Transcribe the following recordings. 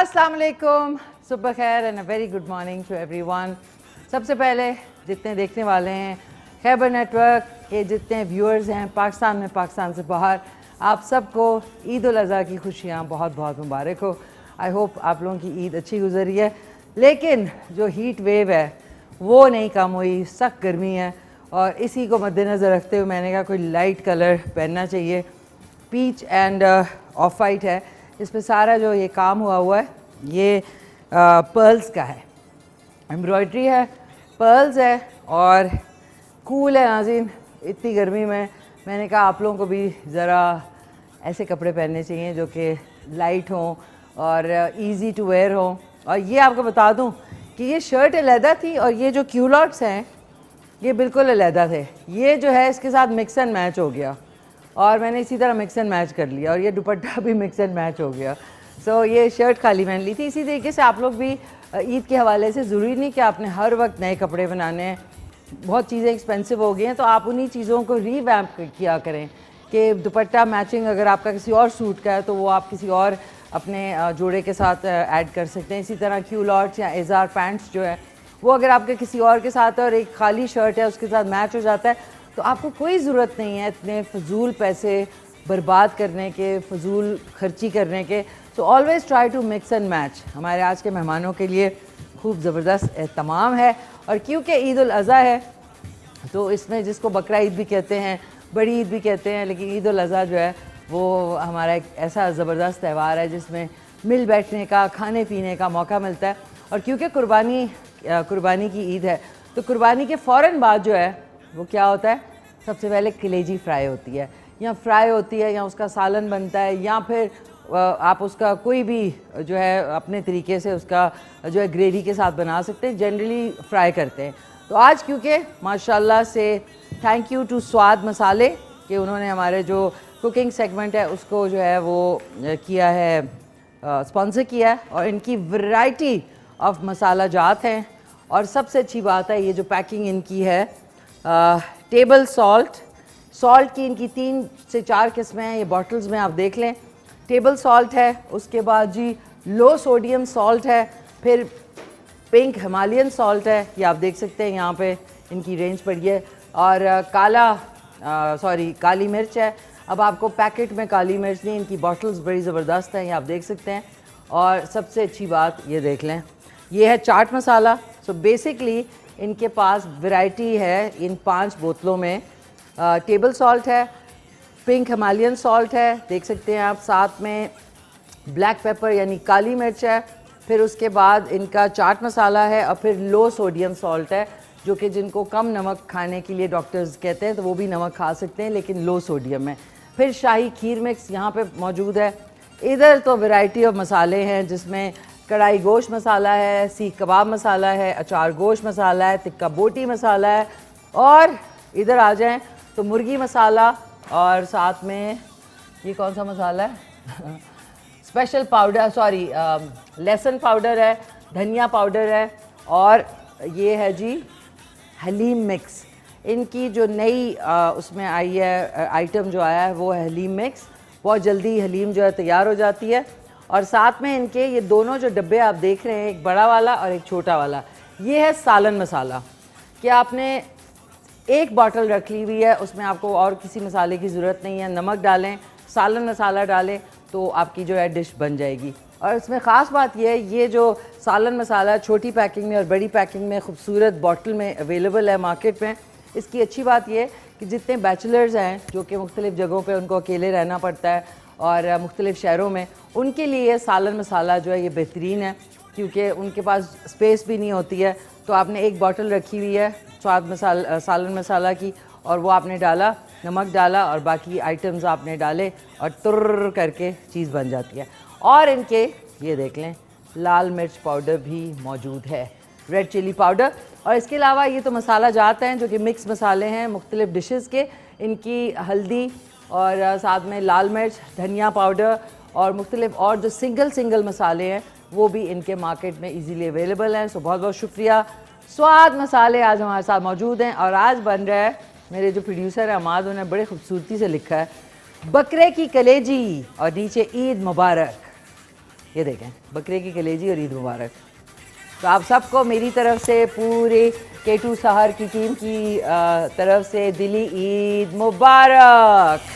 अस्सलाम वालेकुम, सुबह खैर and a very good morning to everyone. सबसे पहले जितने देखने वाले हैं खैबर नेटवर्क के जितने व्यूअर्स हैं पाकिस्तान में, पाकिस्तान से बाहर, आप सबको ईद उल अज़हा की खुशियाँ बहुत बहुत मुबारक हो। आई होप आप लोगों की ईद अच्छी गुजरी है। लेकिन जो हीट वेव है वो नहीं कम हुई, सख्त गर्मी है और इसी को मद्देनज़र रखते हुए मैंने कहा कोई लाइट कलर पहनना चाहिए। पीच एंड ऑफ वाइट है, इस पर सारा जो ये काम हुआ है ये पर्ल्स का है, एम्ब्रॉयड्री है, पर्ल्स है और कूल है। नाज़रीन, इतनी गर्मी में मैंने कहा आप लोगों को भी ज़रा ऐसे कपड़े पहनने चाहिए जो कि लाइट हों और इजी टू वेयर हों। और ये आपको बता दूं कि ये शर्ट अलहदा थी और ये जो क्यूलॉट्स हैं ये बिल्कुल अलहदा थे। ये जो है इसके साथ मिक्स एंड मैच हो गया और मैंने इसी तरह मिक्स एंड मैच कर लिया और ये दुपट्टा भी मिक्स एंड मैच हो गया। सो ये शर्ट खाली मैंने ली थी। इसी तरीके से आप लोग भी ईद के हवाले से ज़रूरी नहीं कि आपने हर वक्त नए कपड़े बनाने हैं, बहुत चीज़ें एक्सपेंसिव हो गई हैं, तो आप उन्हीं चीज़ों को रीवैम्प किया करें कि दुपट्टा मैचिंग अगर आपका किसी और सूट का है तो वो आप किसी और अपने जोड़े के साथ ऐड कर सकते हैं। इसी तरह क्यूलॉट्स या एजार पैंट्स जो है वो अगर आपके किसी और के साथ है और एक खाली शर्ट है उसके साथ मैच हो जाता है तो आपको कोई ज़रूरत नहीं है इतने फजूल पैसे बर्बाद करने के, फजूल खर्ची करने के। So always try to mix and match. हमारे आज के मेहमानों के लिए खूब ज़बरदस्त एहतमाम है और क्योंकि ईद उल अज़हा है तो इसमें जिसको बकरा ईद भी कहते हैं, बड़ी ईद भी कहते हैं, लेकिन ईद उल अज़हा जो है वो हमारा एक ऐसा ज़बरदस्त त्यौहार है जिसमें मिल बैठने का, खाने पीने का मौका मिलता है। और क्योंकि कुर्बानी की ईद है तो कुर्बानी के फ़ौरन बाद जो है वो क्या होता है, सबसे पहले कलेजी फ्राई होती है या फ्राई होती है या उसका सालन बनता है या फिर आप उसका कोई भी जो है अपने तरीके से उसका जो है ग्रेवी के साथ बना सकते हैं, जनरली फ्राई करते हैं। तो आज क्योंकि माशाल्लाह से थैंक यू टू स्वाद मसाले कि उन्होंने हमारे जो कुकिंग सेगमेंट है उसको जो है वो किया है, स्पॉन्सर किया है और इनकी वैरायटी ऑफ मसाला जात हैं। और सबसे अच्छी बात है ये जो पैकिंग इनकी है, टेबल सॉल्ट की इनकी 3 से 4 किस्में हैं, ये बॉटल्स में आप देख लें। टेबल सॉल्ट है, उसके बाद जी लो सोडियम सॉल्ट है, फिर पिंक हिमालयन सॉल्ट है, ये आप देख सकते हैं यहाँ पे इनकी रेंज पड़ी है। और काली मिर्च है। अब आपको पैकेट में काली मिर्च नहीं, इनकी बॉटल्स बड़ी ज़बरदस्त हैं, ये आप देख सकते हैं। और सबसे अच्छी बात ये देख लें, ये है चाट मसाला। सो बेसिकली इनके पास वैरायटी है इन 5 बोतलों में। टेबल सॉल्ट है, पिंक हिमालयन सॉल्ट है, देख सकते हैं आप, साथ में ब्लैक पेपर यानी काली मिर्च है, फिर उसके बाद इनका चाट मसाला है और फिर लो सोडियम सॉल्ट है जो कि जिनको कम नमक खाने के लिए डॉक्टर्स कहते हैं तो वो भी नमक खा सकते हैं लेकिन लो सोडियम में। फिर शाही खीर मिक्स यहाँ पे मौजूद है। इधर तो वैरायटी ऑफ मसाले हैं जिसमें कढ़ाई गोश्त मसाला है, सीख कबाब मसाला है, अचार गोश्त मसाला है, तिक्का बोटी मसाला है और इधर आ जाएं तो मुर्गी मसाला और साथ में ये कौन सा मसाला है स्पेशल पाउडर, लहसुन पाउडर है, धनिया पाउडर है और ये है जी हलीम मिक्स। इनकी जो नई उसमें आई है आइटम जो आया है वो है हलीम मिक्स। बहुत जल्दी हलीम जो है तैयार हो जाती है। और साथ में इनके ये दोनों जो डब्बे आप देख रहे हैं, एक बड़ा वाला और एक छोटा वाला, ये है सालन मसाला कि आपने एक बॉटल रख ली हुई है, उसमें आपको और किसी मसाले की ज़रूरत नहीं है। नमक डालें, सालन मसाला डालें तो आपकी जो है डिश बन जाएगी। और इसमें ख़ास बात यह है, ये जो सालन मसाला छोटी पैकिंग में और बड़ी पैकिंग में खूबसूरत बॉटल में अवेलेबल है मार्केट में। इसकी अच्छी बात यह है कि जितने बैचलर्स हैं जो कि मुख्तलिफ़ जगहों पे उनको अकेले रहना पड़ता है और मुख्तलिफ़ शहरों में, उनके लिए सालन मसाला जो है ये बेहतरीन है क्योंकि उनके पास स्पेस भी नहीं होती है। तो आपने एक बॉटल रखी हुई है सालन मसाला की और वो आपने डाला, नमक डाला और बाकी आइटम्स आपने डाले और तुर्र करके चीज़ बन जाती है। और इनके ये देख लें लाल मिर्च पाउडर भी मौजूद है, रेड चिली पाउडर। और इसके अलावा ये तो मसाला जात हैं जो कि मिक्स मसाले हैं मुख्तलिफ़ डिशेस के। इनकी हल्दी और साथ में लाल मिर्च, धनिया पाउडर और मुख्तलिफ़ और जो सिंगल मसाले हैं वो भी इनके मार्केट में इजीली अवेलेबल हैं। सो बहुत बहुत शुक्रिया। स्वाद मसाले आज हमारे साथ मौजूद हैं और आज बन रहा है, मेरे जो प्रोड्यूसर है अमाद, उन्होंने बड़े खूबसूरती से लिखा है बकरे की कलेजी और नीचे ईद मुबारक। ये देखें, बकरे की कलेजी और ईद मुबारक। तो आप सबको मेरी तरफ से, पूरे K2 सहर की टीम की तरफ से दिली ईद मुबारक।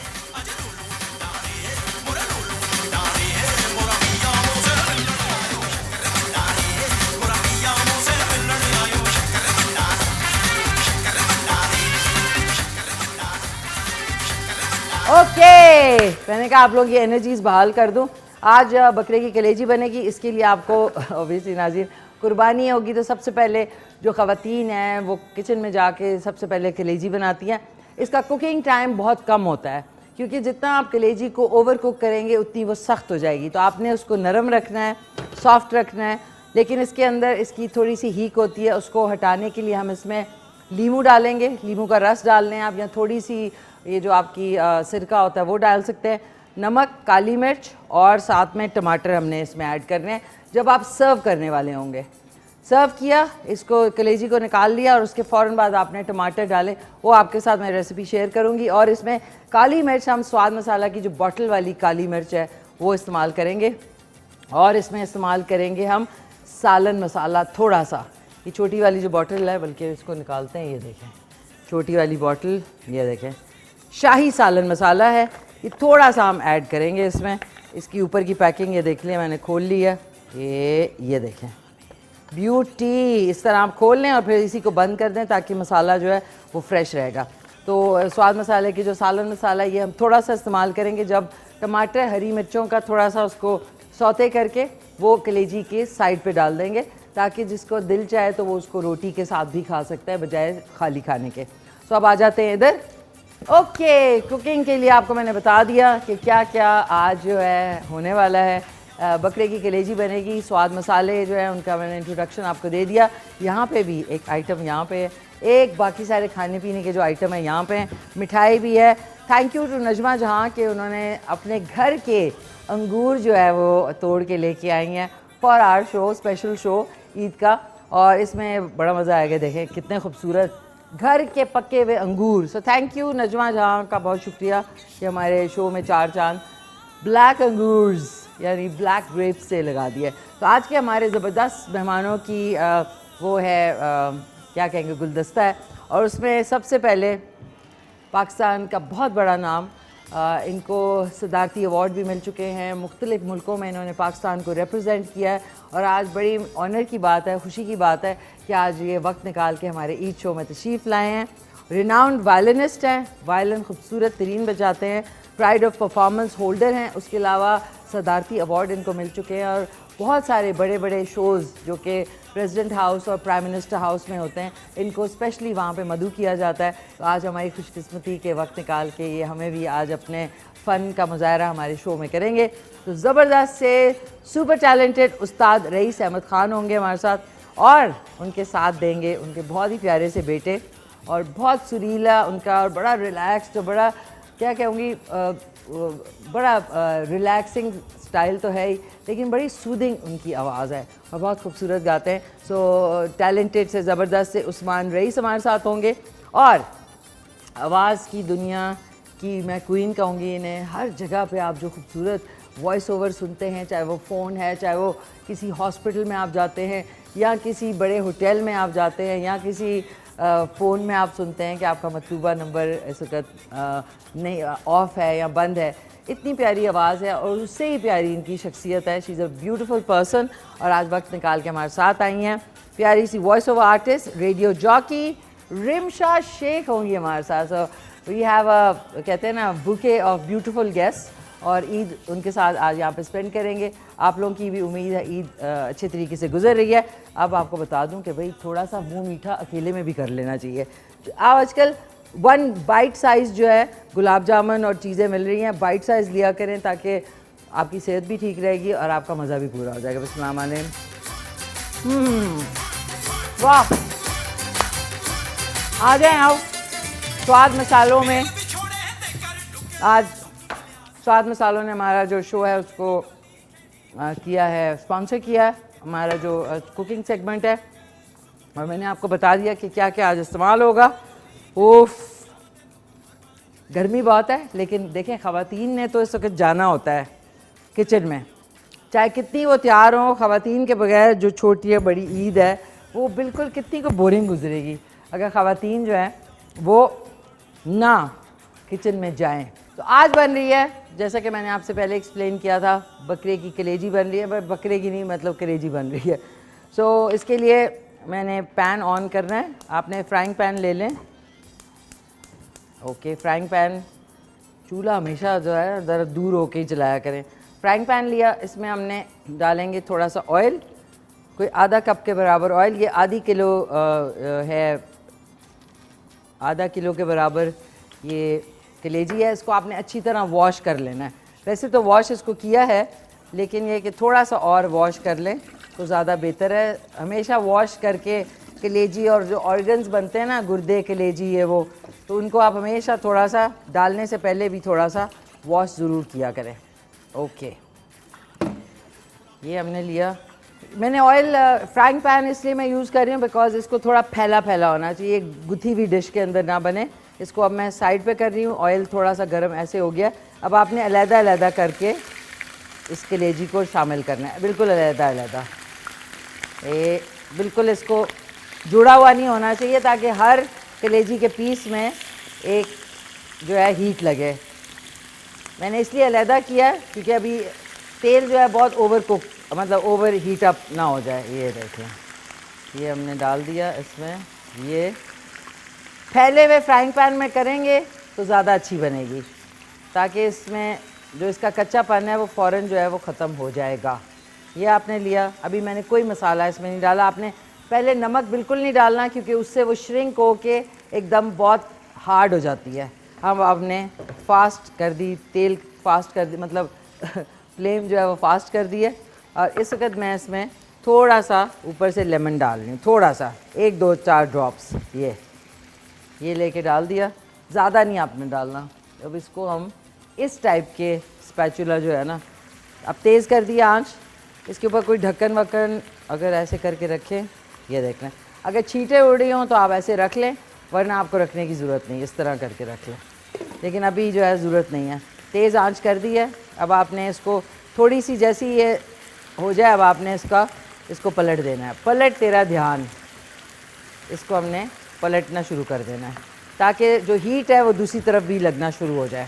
ओके, मैंने कहा आप लोग ये एनर्जीज बहाल कर दूं। आज बकरे की कलेजी बनेगी, इसके लिए आपको ऑब्वियसली नाज़रीन कुर्बानी होगी। तो सबसे पहले जो ख़वातीन हैं वो किचन में जाके सबसे पहले कलेजी बनाती हैं। इसका कुकिंग टाइम बहुत कम होता है, क्योंकि जितना आप कलेजी को ओवर कुक करेंगे उतनी वो सख्त हो जाएगी। तो आपने उसको नरम रखना है, सॉफ्ट रखना है, लेकिन इसके अंदर इसकी थोड़ी सी हीक होती है। उसको हटाने के लिए हम इसमें लीमू डालेंगे, लीमू का रस डाल लें आप, या थोड़ी सी ये जो आपकी सिरका होता है वो डाल सकते हैं, नमक, काली मिर्च और साथ में टमाटर हमने इसमें ऐड करने हैं जब आप सर्व करने वाले होंगे। सर्व किया, इसको कलेजी को निकाल लिया और उसके फ़ौरन बाद आपने टमाटर डाले। वो आपके साथ मैं रेसिपी शेयर करूंगी। और इसमें काली मिर्च, हम स्वाद मसाला की जो बॉटल वाली काली मिर्च है वो इस्तेमाल करेंगे। और इसमें इस्तेमाल करेंगे हम सालन मसाला थोड़ा सा। ये छोटी वाली जो बॉटल है, बल्कि इसको निकालते हैं, ये देखें छोटी वाली बॉटल, ये देखें शाही सालन मसाला है, ये थोड़ा सा हम ऐड करेंगे इसमें। इसकी ऊपर की पैकिंग ये देख लें, मैंने खोल ली है, ये देखें ब्यूटी। इस तरह आप खोल लें और फिर इसी को बंद कर दें ताकि मसाला जो है वो फ्रेश रहेगा। तो स्वाद मसाले की जो सालन मसाला है ये हम थोड़ा सा इस्तेमाल करेंगे जब टमाटर, हरी मिर्चों का थोड़ा सा उसको सौते करके वो कलेजी के साइड पे डाल देंगे, ताकि जिसको दिल चाहे तो वो उसको रोटी के साथ भी खा सकता है बजाय खाली खाने के। तो अब आ जाते हैं इधर। ओके, कुकिंग के लिए आपको मैंने बता दिया कि क्या क्या आज जो है होने वाला है। बकरे की कलेजी बनेगी, स्वाद मसाले जो है उनका मैंने इंट्रोडक्शन आपको दे दिया। यहाँ पे भी एक आइटम यहाँ पे है, एक बाकी सारे खाने पीने के जो आइटम है यहाँ पे हैं, मिठाई भी है। थैंक यू टू नजमा जहाँ के उन्होंने अपने घर के अंगूर जो है वो तोड़ के लेके आई हैं for our show, special show Eid का। और इसमें बड़ा मज़ा आएगा, देखें कितने खूबसूरत घर के पके हुए अंगूर। सो थैंक यू नजमा जहाँ का, बहुत शुक्रिया कि हमारे शो में चार चांद ब्लैक अंगूर्स यानी ब्लैक ग्रेप्स से लगा दिया। तो आज के हमारे ज़बरदस्त मेहमानों की वो है क्या कहेंगे, गुलदस्ता है। और उसमें सबसे पहले पाकिस्तान का बहुत बड़ा नाम, इनको सदारती अवार्ड भी मिल चुके हैं, मुख्तलिफ़ मुल्कों में इन्होंने पाकिस्तान को रिप्रेजेंट किया है। और आज बड़ी ऑनर की बात है, खुशी की बात है कि आज ये वक्त निकाल के हमारे ईद शो में तशरीफ़ लाए हैं। रिनाउंड वायलिनिस्ट हैं, वायलिन खूबसूरत तरीन बजाते हैं, प्राइड ऑफ परफॉर्मेंस होल्डर हैं। उसके अलावा सदारती अवार्ड इनको मिल चुके हैं और बहुत सारे बड़े बड़े शोज़ जो कि प्रेसिडेंट हाउस और प्राइम मिनिस्टर हाउस में होते हैं, इनको स्पेशली वहाँ पे मदऊ किया जाता है। तो आज हमारी खुशकिस्मती के वक्त निकाल के ये हमें भी आज अपने फ़न का मुज़ाहरा हमारे शो में करेंगे। तो ज़बरदस्त से सुपर टैलेंटेड उस्ताद रईस अहमद ख़ान होंगे हमारे साथ, और उनके साथ देंगे उनके बहुत ही प्यारे से बेटे, और बहुत सुरीला उनका और बड़ा रिलैक्स्ड और बड़ा क्या कहूँगी बड़ा रिलैक्सिंग स्टाइल तो है ही, लेकिन बड़ी सूदिंग उनकी आवाज़ है और बहुत खूबसूरत गाते हैं। सो टैलेंटेड से ज़बरदस्त से उस्मान रईस हमारे साथ होंगे। और आवाज़ की दुनिया की मैं क्वीन कहूँगी इन्हें। हर जगह पे आप जो खूबसूरत वॉइस ओवर सुनते हैं, चाहे वो फ़ोन है, चाहे वो किसी हॉस्पिटल में आप जाते हैं, या किसी बड़े होटल में आप जाते हैं, या किसी फ़ोन में आप सुनते हैं कि आपका मतलूबा नंबर इस वक्त नहीं ऑफ़ है या बंद है। इतनी प्यारी आवाज़ है और उससे ही प्यारी इनकी शख्सियत है। She is a beautiful person और आज वक्त निकाल के हमारे साथ आई हैं। प्यारी सी voice over artist, radio jockey Rimsha Shaikh होंगी हमारे साथ। सो वी हैव अ कहते हैं ना बुके ऑफ ब्यूटीफुल गेस्ट, और ईद उनके साथ आज यहाँ पे स्पेंड करेंगे। आप लोगों की भी उम्मीद है ईद अच्छे तरीके से गुजर रही है। अब आपको बता दूं कि भाई थोड़ा सा मुंह मीठा अकेले में भी कर लेना चाहिए। आजकल 1 बाइट साइज़ जो है गुलाब जामुन और चीज़ें मिल रही हैं, बाइट साइज़ लिया करें ताकि आपकी सेहत भी ठीक रहेगी और आपका मज़ा भी पूरा हो जाएगा। बिस्मिल्लाह वाह, आ जाएँ आओ स्वाद मसालों में। आज स्वाद मसालों ने हमारा जो शो है उसको किया है, स्पॉन्सर किया है, हमारा जो कुकिंग सेगमेंट है। और मैंने आपको बता दिया कि क्या क्या आज इस्तेमाल होगा। ओफ, गर्मी बहुत है, लेकिन देखें ख़वातीन ने तो इस वक्त जाना होता है किचन में, चाहे कितनी वो तैयार हो, ख़वातीन के बगैर जो छोटी है बड़ी ईद है वो बिल्कुल कितनी को बोरिंग गुजरेगी अगर ख़वातीन जो है वो ना किचन में जाएं। तो आज बन रही है, जैसा कि मैंने आपसे पहले एक्सप्लेन किया था, बकरे की कलेजी बन रही है, बट बकरे की नहीं मतलब कलेजी बन रही है। सो इसके लिए मैंने पैन ऑन करना है। आपने फ्राइंग पैन ले लें। ओके, फ्राइंग पैन, चूल्हा हमेशा जो है ज़रा दूर होके ही चलाया करें। फ्राइंग पैन लिया, इसमें हमने डालेंगे थोड़ा सा ऑयल, कोई आधा कप के बराबर ऑयल। ये आधी किलो है, आधा किलो के बराबर ये कलेजी है। इसको आपने अच्छी तरह वॉश कर लेना है। वैसे तो वॉश इसको किया है, लेकिन ये कि थोड़ा सा और वॉश कर लें तो ज़्यादा बेहतर है। हमेशा वॉश करके कलेजी और जो ऑर्गन्स बनते हैं ना, गुर्दे, कलेजी, ये वो, तो उनको आप हमेशा थोड़ा सा डालने से पहले भी थोड़ा सा वॉश ज़रूर किया करें। ओके, ये हमने लिया। मैंने ऑयल फ्राइंग पैन इसलिए मैं यूज़ कर रही हूँ बिकॉज इसको थोड़ा फैला फैला होना चाहिए, गुथी हुई डिश के अंदर ना बने। इसको अब मैं साइड पे कर रही हूँ। ऑयल थोड़ा सा गर्म ऐसे हो गया। अब आपने अलग-अलग करके इस कलेजी को शामिल करना है, बिल्कुल अलग-अलग। ये बिल्कुल इसको जुड़ा हुआ नहीं होना चाहिए ताकि हर कलेजी के पीस में एक जो है हीट लगे। मैंने इसलिए अलग किया क्योंकि अभी तेल जो है बहुत ओवर कुक, मतलब ओवर हीट अप ना हो जाए। ये देखें, ये हमने डाल दिया इसमें। ये फैले हुए फ्राइंग पैन में करेंगे तो ज़्यादा अच्छी बनेगी, ताकि इसमें जो इसका कच्चापन है वो फ़ौरन जो है वो ख़त्म हो जाएगा। ये आपने लिया। अभी मैंने कोई मसाला इसमें नहीं डाला। आपने पहले नमक बिल्कुल नहीं डालना क्योंकि उससे वो श्रिंक होके एकदम बहुत हार्ड हो जाती है। हम आपने फास्ट कर दी, तेल फास्ट कर दी, मतलब फ्लेम जो है वो फास्ट कर दी है। और इस वक्त मैं इसमें थोड़ा सा ऊपर से लेमन डाल रही हूँ, थोड़ा सा, 1 2 4 ड्रॉप्स। ये लेके डाल दिया, ज़्यादा नहीं आपने डालना। अब इसको हम इस टाइप के स्पैचुला जो है ना, अब तेज़ कर दिया आंच। इसके ऊपर कोई ढक्कन वक्कन अगर ऐसे करके रखें, ये देख लें। अगर छींटे उड़ रही हों तो आप ऐसे रख लें, वरना आपको रखने की ज़रूरत नहीं, इस तरह करके रख लें। लेकिन अभी जो है ज़रूरत नहीं है। तेज़ आंच कर दी है। अब आपने इसको थोड़ी सी जैसी ये हो जाए, अब आपने इसको पलट देना है। पलट तेरा ध्यान, इसको हमने पलटना शुरू कर देना है ताकि जो हीट है वो दूसरी तरफ भी लगना शुरू हो जाए।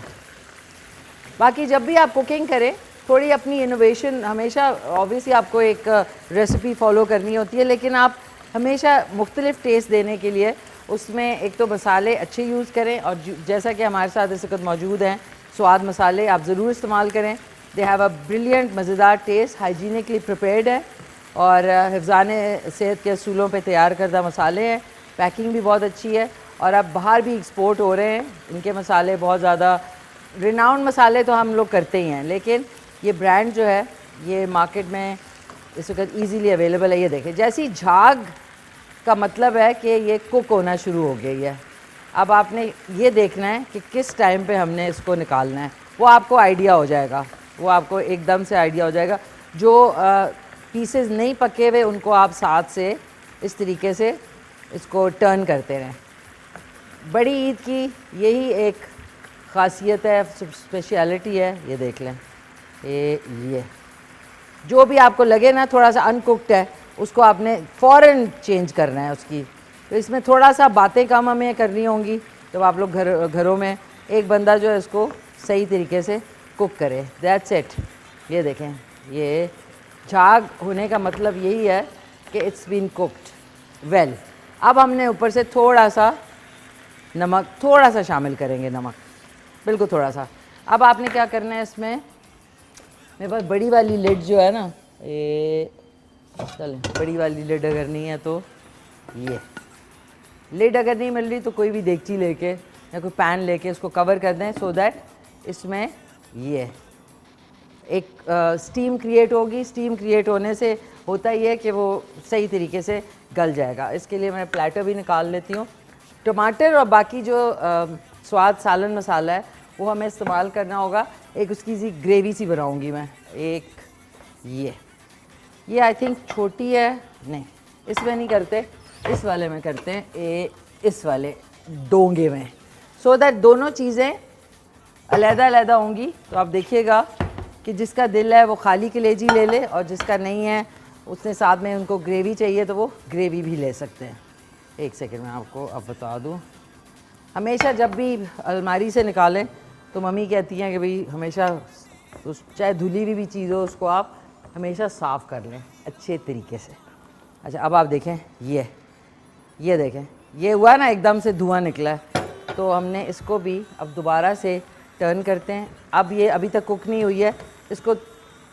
बाकी जब भी आप कुकिंग करें, थोड़ी अपनी इनोवेशन, हमेशा ऑब्वियसली आपको एक रेसिपी फॉलो करनी होती है, लेकिन आप हमेशा मुख्तलिफ टेस्ट देने के लिए उसमें एक तो मसाले अच्छे यूज़ करें, और जैसा कि हमारे साथ इस वक्त मौजूद हैं स्वाद मसाले, आप ज़रूर इस्तेमाल करें। दे हैव अ ब्रिलियंट, मज़ेदार टेस्ट, हाइजीनिकली प्रिपेयर्ड है और हिफ़्ज़ाने सेहत के असूलों पे तैयार करदा मसाले हैं। पैकिंग भी बहुत अच्छी है और अब बाहर भी एक्सपोर्ट हो रहे हैं इनके मसाले। बहुत ज़्यादा रिनाउंड मसाले तो हम लोग करते ही हैं, लेकिन ये ब्रांड जो है ये मार्केट में इस वक्त ईज़िली अवेलेबल है। ये देखें, जैसी झाग का मतलब है कि ये कुक होना शुरू हो गई है। अब आपने ये देखना है कि किस टाइम पे हमने इसको निकालना है, वो आपको आइडिया हो जाएगा, वो आपको एकदम से आइडिया हो जाएगा। जो पीसेस नहीं पके हुए उनको आप साथ से इस तरीके से इसको टर्न करते रहें। बड़ी ईद की यही एक ख़ासियत है, स्पेशलिटी है। ये देख लें, ये जो भी आपको लगे ना थोड़ा सा अनकुक्ड है, उसको आपने फ़ौरन चेंज करना है उसकी। तो इसमें थोड़ा सा बातें कम हमें करनी होंगी जब आप लोग घरों में एक बंदा जो है इसको सही तरीके से कुक करे। That's it. ये देखें, ये झाग होने का मतलब यही है कि इट्स बीन कुक्ड वेल। अब हमने ऊपर से थोड़ा सा नमक थोड़ा सा शामिल करेंगे, नमक बिल्कुल थोड़ा सा। अब आपने क्या करना है, इसमें मेरे पास बड़ी वाली लिड जो है ना, ये चलें, बड़ी वाली लिड अगर नहीं है तो ये लिड अगर नहीं मिल रही तो कोई भी देगची लेके या कोई पैन लेके इसको कवर कर दें, सो दैट इसमें ये एक स्टीम क्रिएट होगी। स्टीम क्रिएट होने से होता ही है कि वो सही तरीके से गल जाएगा। इसके लिए मैं प्लेटर भी निकाल लेती हूँ। टमाटर और बाकी जो स्वाद सालन मसाला है वो हमें इस्तेमाल करना होगा। एक उसकी सी ग्रेवी सी बनाऊँगी मैं। एक ये आई थिंक छोटी है, नहीं इसमें नहीं करते, इस वाले में करते हैं, इस वाले डोंगे में, सो दैट दोनों चीज़ें अलहदा अलहदा होंगी। तो आप देखिएगा कि जिसका दिल है वो खाली कलेजी ले ले, और जिसका नहीं है उसने साथ में उनको ग्रेवी चाहिए तो वो ग्रेवी भी ले सकते हैं। एक सेकंड में आपको अब बता दूं, हमेशा जब भी अलमारी से निकालें तो मम्मी कहती हैं कि भाई हमेशा उस चाहे धुली हुई भी चीज़ हो उसको आप हमेशा साफ़ कर लें अच्छे तरीके से। अच्छा अब आप देखें, ये देखें, ये हुआ ना एकदम से धुआं निकला है, तो हमने इसको भी अब दोबारा से टर्न करते हैं। अब ये अभी तक कुक नहीं हुई है, इसको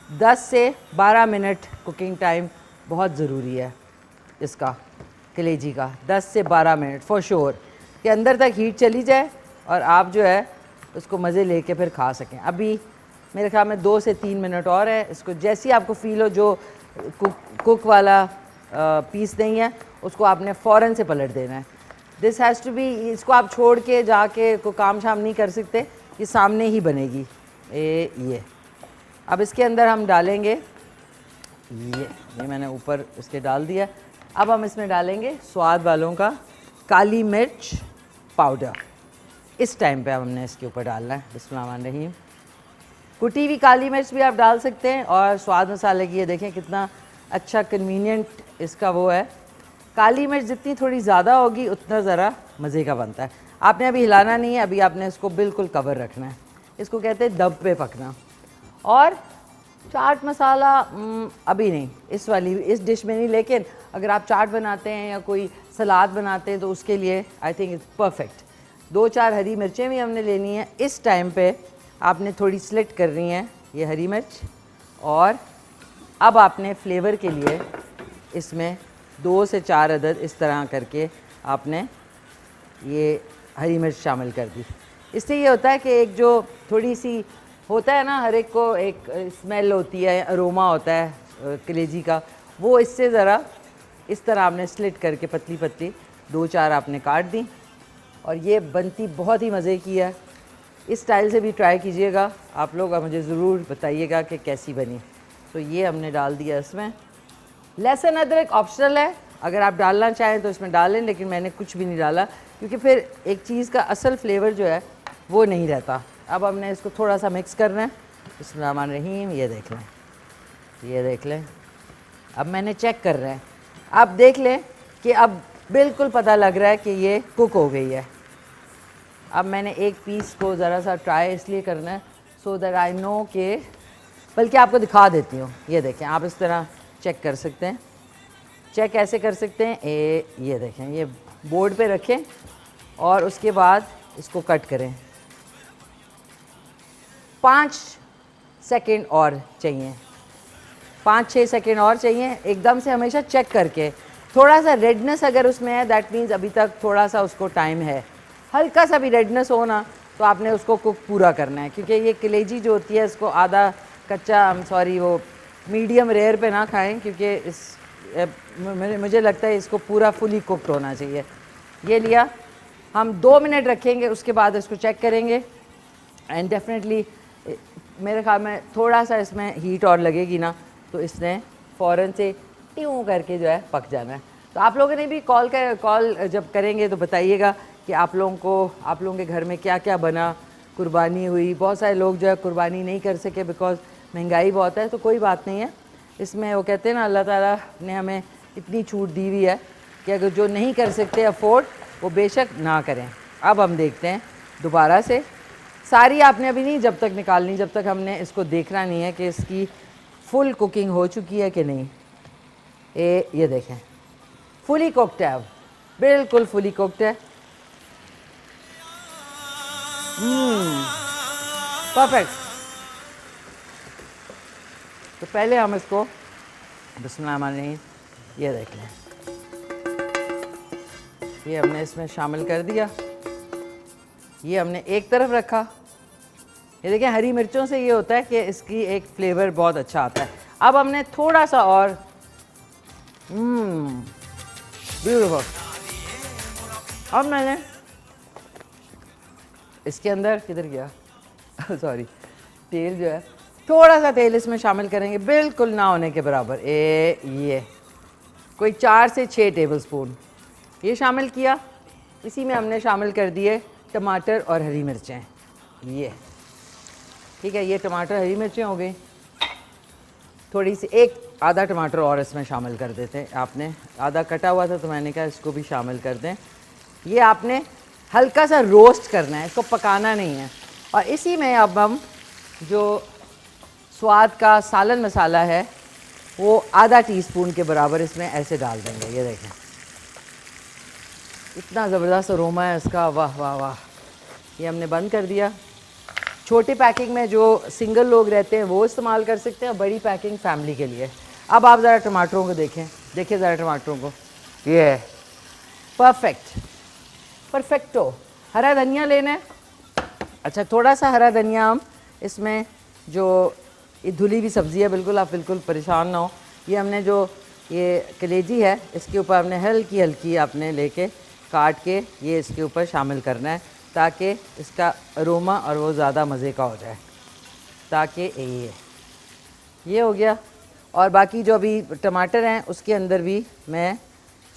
10 से 12 मिनट कुकिंग टाइम बहुत ज़रूरी है इसका, कलेजी का 10 से 12 मिनट फॉर श्योर, कि अंदर तक हीट चली जाए और आप जो है उसको मज़े लेके फिर खा सकें। अभी मेरे ख्याल में 2 से 3 मिनट और है। इसको जैसी आपको फील हो, जो कुक वाला पीस नहीं है उसको आपने फ़ौरन से पलट देना है। दिस हैज़ टू बी, इसको आप छोड़ के जाके कोई काम शाम नहीं कर सकते, ये सामने ही बनेगी। ये अब इसके अंदर हम डालेंगे ये मैंने ऊपर इसके डाल दिया। अब हम इसमें डालेंगे स्वाद वालों का काली मिर्च पाउडर। इस टाइम पे हमने इसके ऊपर डालना है। बिस्मिल्लाहिर्रहमानिर्रहीम। कुटी हुई काली मिर्च भी आप डाल सकते हैं, और स्वाद मसाले की ये देखें कितना अच्छा कन्वीनियंट इसका वो है। काली मिर्च जितनी थोड़ी ज़्यादा होगी उतना ज़रा मज़े का बनता है। आपने अभी हिलाना नहीं है, अभी आपने इसको बिल्कुल कवर रखना है। इसको कहते हैं दब पे पकना। और चाट मसाला अभी नहीं, इस डिश में नहीं, लेकिन अगर आप चाट बनाते हैं या कोई सलाद बनाते हैं तो उसके लिए आई थिंक इट्स परफेक्ट। 2-4 हरी मिर्चें भी हमने लेनी है। इस टाइम पे आपने थोड़ी स्लिट करनी है ये हरी मिर्च, और अब आपने फ्लेवर के लिए इसमें 2 से 4 अदद इस तरह करके आपने ये हरी मिर्च शामिल कर दी। इससे ये होता है कि एक जो थोड़ी सी होता है ना, हर एक को एक स्मेल होती है, अरोमा होता है कलेजी का, वो इससे ज़रा इस तरह आपने स्लिट करके पतली पतली 2-4 आपने काट दी, और ये बनती बहुत ही मज़े की है। इस स्टाइल से भी ट्राई कीजिएगा आप लोग, और मुझे ज़रूर बताइएगा कि कैसी बनी। तो ये हमने डाल दिया इसमें। लहसुन अदरक ऑप्शनल है, अगर आप डालना चाहें तो इसमें डालें, लेकिन मैंने कुछ भी नहीं डाला क्योंकि फिर एक चीज़ का असल फ्लेवर जो है वो नहीं रहता। अब हमने इसको थोड़ा सा मिक्स करना है। बिस्मिल्लाहिर्रहमानिर्रहीम। ये देख लें, ये देख लें। अब मैंने चेक कर रहे हैं, आप देख लें कि अब बिल्कुल पता लग रहा है कि ये कुक हो गई है। अब मैंने एक पीस को ज़रा सा ट्राई इसलिए करना है सो दैट आई नो कि, बल्कि आपको दिखा देती हूँ। ये देखें, आप इस तरह चेक कर सकते हैं। चेक ऐसे कर सकते हैं, ये देखें, ये बोर्ड पे रखें और उसके बाद इसको कट करें। 5 सेकंड और चाहिए, 5-6 सेकंड और चाहिए, एकदम से हमेशा चेक करके। थोड़ा सा रेडनेस अगर उसमें है दैट मीन्स अभी तक थोड़ा सा उसको टाइम है। हल्का सा भी रेडनेस हो ना तो आपने उसको कुक पूरा करना है, क्योंकि ये कलेजी जो होती है इसको आधा कच्चा, वो मीडियम रेयर पे ना खाएं, क्योंकि मुझे लगता है इसको पूरा फुली कुकड होना चाहिए। ये लिया, हम 2 मिनट रखेंगे, उसके बाद इसको चेक करेंगे एंड डेफिनेटली मेरे ख्याल में थोड़ा सा इसमें हीट और लगेगी ना तो इसने फ़ौरन से ट्यूं करके जो है पक जाना है। तो आप लोगों ने भी कॉल जब करेंगे तो बताइएगा कि आप लोगों के घर में क्या क्या बना, कुर्बानी हुई। बहुत सारे लोग जो है कुर्बानी नहीं कर सके बिकॉज़ महंगाई बहुत है, तो कोई बात नहीं है। इसमें वो कहते हैं ना, अल्लाह ताला ने हमें इतनी छूट दी हुई है कि अगर जो नहीं कर सकते अफोर्ड वो बेशक ना करें। अब हम देखते हैं दोबारा से, सारी आपने अभी नहीं जब तक निकालनी, जब तक हमने इसको देखना नहीं है कि इसकी फुल कुकिंग हो चुकी है कि नहीं। ये देखें, फुली कुक्ड है, अब बिल्कुल फुली कुक्ड है। परफेक्ट। तो पहले हम इसको बिस्मिल्लाहिर्रहमानिर्रहीम, ये देख लें, ये हमने इसमें शामिल कर दिया। ये हमने एक तरफ रखा। ये देखें, हरी मिर्चों से ये होता है कि इसकी एक फ्लेवर बहुत अच्छा आता है। अब हमने थोड़ा सा और ब्यूटीफुल। अब मैंने इसके अंदर किधर गया सॉरी, तेल जो है, थोड़ा सा तेल इसमें शामिल करेंगे, बिल्कुल ना होने के बराबर। ये कोई 4 से 6 टेबलस्पून ये शामिल किया। इसी में हमने शामिल कर दिए टमाटर और हरी मिर्चें। ये ठीक है, ये टमाटर हरी मिर्चें हो गई, थोड़ी सी एक आधा टमाटर और इसमें शामिल कर देते हैं। आपने आधा कटा हुआ था तो मैंने कहा इसको भी शामिल कर दें। ये आपने हल्का सा रोस्ट करना है, इसको पकाना नहीं है। और इसी में अब हम जो स्वाद का सालन मसाला है वो आधा टीस्पून के बराबर इसमें ऐसे डाल देंगे। ये देखें इतना ज़बरदस्त अरोमा है इसका, वाह वाह वाह। ये हमने बंद कर दिया। छोटे पैकिंग में जो सिंगल लोग रहते हैं वो इस्तेमाल कर सकते हैं, बड़ी पैकिंग फैमिली के लिए। अब आप ज़रा टमाटरों को देखें, देखिए ज़रा टमाटरों को, ये है परफेक्ट, परफेक्टो। हरा धनिया लेना है। अच्छा, थोड़ा सा हरा धनिया हम इसमें, जो ये धुली हुई सब्ज़ी है, बिल्कुल आप बिल्कुल परेशान ना हो। ये हमने जो ये कलेजी है इसके ऊपर हमने हल्की हल्की आपने लेके काट के ये इसके ऊपर शामिल करना है ताकि इसका अरोमा और वो ज़्यादा मज़े का हो जाए। ताकि ये हो गया। और बाकी जो अभी टमाटर हैं उसके अंदर भी मैं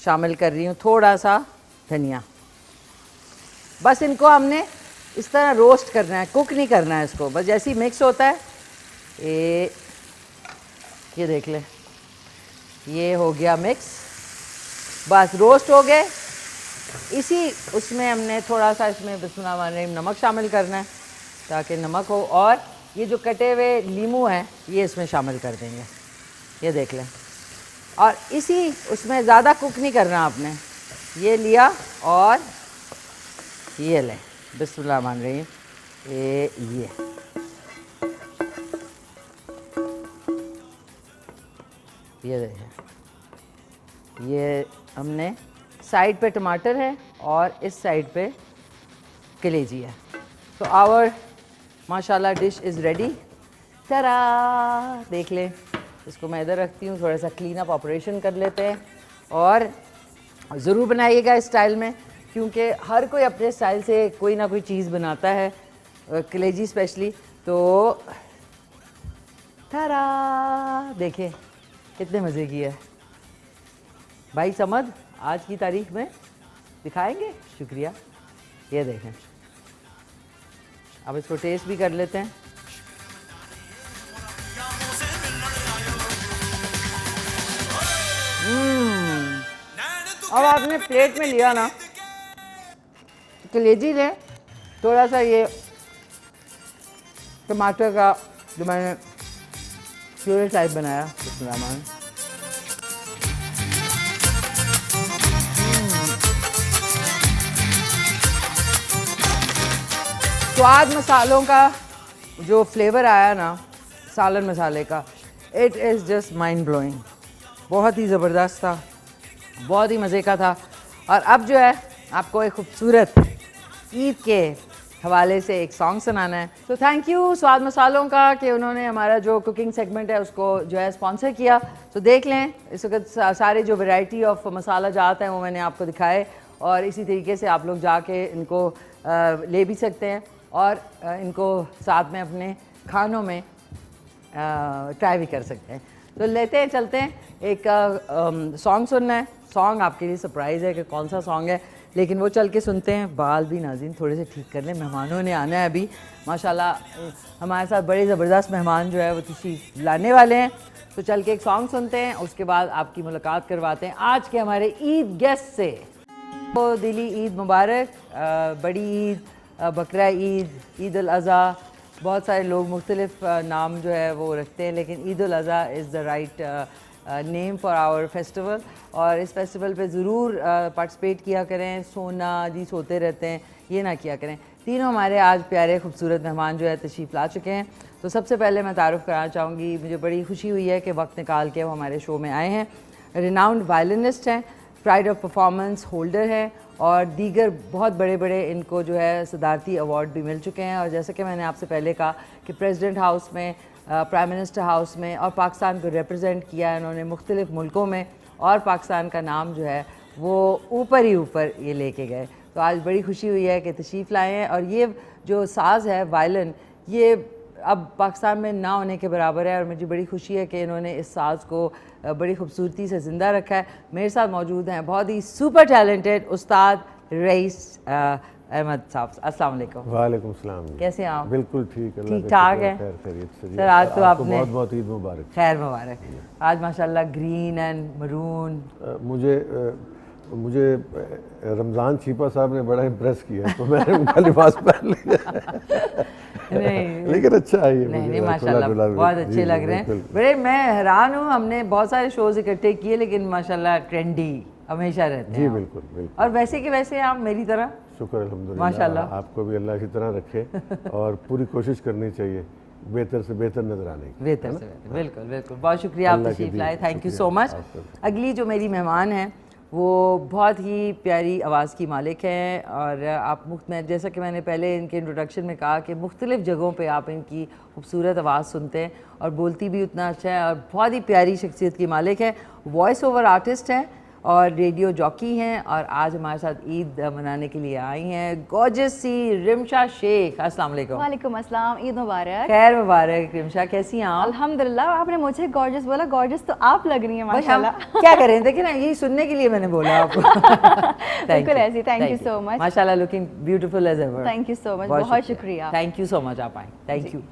शामिल कर रही हूँ थोड़ा सा धनिया। बस इनको हमने इस तरह रोस्ट करना है, कुक नहीं करना है इसको। बस जैसे ही मिक्स होता है ये देख ले, ये हो गया मिक्स, बस रोस्ट हो गए। इसी उसमें हमने थोड़ा सा इसमें बिस्मिल्लाहिर्रहमानिर्रहीम नमक शामिल करना है ताकि नमक हो। और ये जो कटे हुए लीमू हैं ये इसमें शामिल कर देंगे। ये देख लें। और इसी उसमें ज़्यादा कुक नहीं करना आपने। ये लिया और ये लें, बिस्मिल्लाहिर्रहमानिर्रहीम, ये देखें। ये हमने साइड पे टमाटर है और इस साइड पे कलेजी है। तो आवर माशाल्लाह डिश इज़ रेडी। तरा देख लें। इसको मैं इधर रखती हूँ, थोड़ा सा क्लीन अप ऑपरेशन कर लेते हैं। और ज़रूर बनाइएगा इस स्टाइल में, क्योंकि हर कोई अपने स्टाइल से कोई ना कोई चीज़ बनाता है, कलेजी स्पेशली। तो तरा देखें कितने मज़े की है भाई। समद आज की तारीख में दिखाएंगे। शुक्रिया। ये देखें, अब इसको टेस्ट भी कर लेते हैं। अब आपने प्लेट में लिया ना, कलेजी लें, थोड़ा सा ये टमाटर का जो मैंने प्यूरे टाइप बनाया, बिस्मिल्लाह। स्वाद मसालों का जो फ्लेवर आया ना सालन मसाले का, it is just mind blowing. बहुत ही ज़बरदस्त था, बहुत ही मज़े का था। और अब जो है आपको एक खूबसूरत ईद के हवाले से एक सॉन्ग सुनाना है। तो थैंक यू स्वाद मसालों का कि उन्होंने हमारा जो कुकिंग सेगमेंट है उसको जो है स्पॉन्सर किया। तो देख लें, इस वक्त सारे जो वैरायटी ऑफ मसाला जात हैं वो मैंने आपको दिखाए। और इसी तरीके से आप लोग जाके इनको ले भी सकते हैं और इनको साथ में अपने खानों में ट्राई भी कर सकते हैं। तो लेते हैं, चलते हैं, एक सॉन्ग सुनना है। सॉन्ग आपके लिए सरप्राइज़ है कि कौन सा सॉन्ग है, लेकिन वो चल के सुनते हैं। बाल भी नाज़रीन थोड़े से ठीक कर लें, मेहमानों ने आना है अभी। माशाल्लाह हमारे साथ बड़े ज़बरदस्त मेहमान जो है वो तशरीफ़ लाने वाले हैं। तो चल के एक सॉन्ग सुनते हैं, उसके बाद आपकी मुलाकात करवाते हैं आज के हमारे ईद गेस्ट से। तो दिली ईद मुबारक, बड़ी ईद, बकरा ईद, ईद उल अज़हा। बहुत सारे लोग मुख्तलिफ नाम जो है वो रखते हैं, लेकिन Eid ul Azha is the right name for our festival. और इस फेस्टिवल पे ज़रूर पार्टिसिपेट किया करें। सोना जी सोते रहते हैं, ये ना किया करें। तीनों हमारे आज प्यारे खूबसूरत मेहमान जो है तशरीफ़ ला चुके हैं। तो सबसे पहले मैं तारुफ़ कराना चाहूँगी, मुझे बड़ी खुशी हुई है कि वक्त निकाल के वो हमारे शो में आए हैं। रिनाउंड वायलिनिस्ट हैं, प्राइड ऑफ परफॉर्मेंस होल्डर हैं और दीगर बहुत बड़े बड़े इनको जो है सदारती अवार्ड भी मिल चुके हैं। और जैसे कि मैंने आपसे पहले कहा कि प्रेसिडेंट हाउस में, प्राइम मिनिस्टर हाउस में और पाकिस्तान को रिप्रेजेंट किया है इन्होंने मुख्तलिफ मुल्कों में, और पाकिस्तान का नाम जो है वो ऊपर ही ऊपर ये लेके गए। तो आज बड़ी खुशी हुई है कि तशरीफ़ लाए हैं। और ये जो साज़ है वायलिन, ये अब पाकिस्तान में ना होने के बराबर है और मुझे बड़ी खुशी है कि इन्होंने इस साज़ को बड़ी खूबसूरती से ज़िंदा रखा है। मेरे साथ मौजूद हैं बहुत ही सुपर टैलेंटेड उस्ताद रईस अहमद साहब, अस्सलाम वालेकुम। वालेकुम सलाम। कैसे हैं आप? बिल्कुल ठीक है, ठीक ठाक है सर। आज तो आपने बहुत बहुत ईद मुबारक। खैर मुबारक। आज माशाल्लाह ग्रीन एंड मरून। मुझे रमज़ान छीपा साहब ने बड़ा इम्प्रेस किया तो मैंने उनका लिबास पहन लिया। नहीं लेकिन अच्छा है ये। नहीं माशाल्लाह बहुत अच्छे लग रहे हैं। बड़े मैं हैरान हूँ, हमने बहुत सारे शोज इकट्ठे किए लेकिन माशाल्लाह ट्रेंडी हमेशा रहते हैं। जी बिल्कुल बिल्कुल। और वैसे के वैसे आप मेरी तरह। शुक्र अल्हम्दुलिल्लाह, माशाल्लाह। आपको भी अल्लाह इसी तरह रखे और पूरी कोशिश करनी चाहिए बेहतर से बेहतर नजर आने की। बेहतर से बेहतर, बिल्कुल बिल्कुल। बहुत शुक्रिया आप तशरीफ लाए, थैंक यू सो मच। अगली जो मेरी मेहमान हैं वो बहुत ही प्यारी आवाज़ की मालिक हैं और आप में जैसा कि मैंने पहले इनके इंट्रोडक्शन में कहा कि मुख्तलिफ़ जगहों पे आप इनकी खूबसूरत आवाज़ सुनते हैं और बोलती भी उतना अच्छा है और बहुत ही प्यारी शख्सियत की मालिक है। वॉइस ओवर आर्टिस्ट हैं और रेडियो जॉकी हैं और आज हमारे साथ ईद मनाने के लिए आई हैं गॉर्जियस सी रिमशा शेख। अस्सलाम वालेकुम। वालेकुम अस्सलाम, ईद मुबारक। खैर मुबारक। रिमशा कैसी हैं आप? अल्हम्दुलिल्लाह। आपने मुझे गॉर्जियस बोला, गॉर्जियस तो आप लग रही हैं माशाल्लाह। क्या करें, देखिए ना यही सुनने के लिए मैंने बोला आपको। बिल्कुल ऐसी। Thank you so much. माशाल्लाह looking beautiful as ever. Thank you so much, बहुत शुक्रिया। थैंक यू सो मच, आप आए, थैंक यू।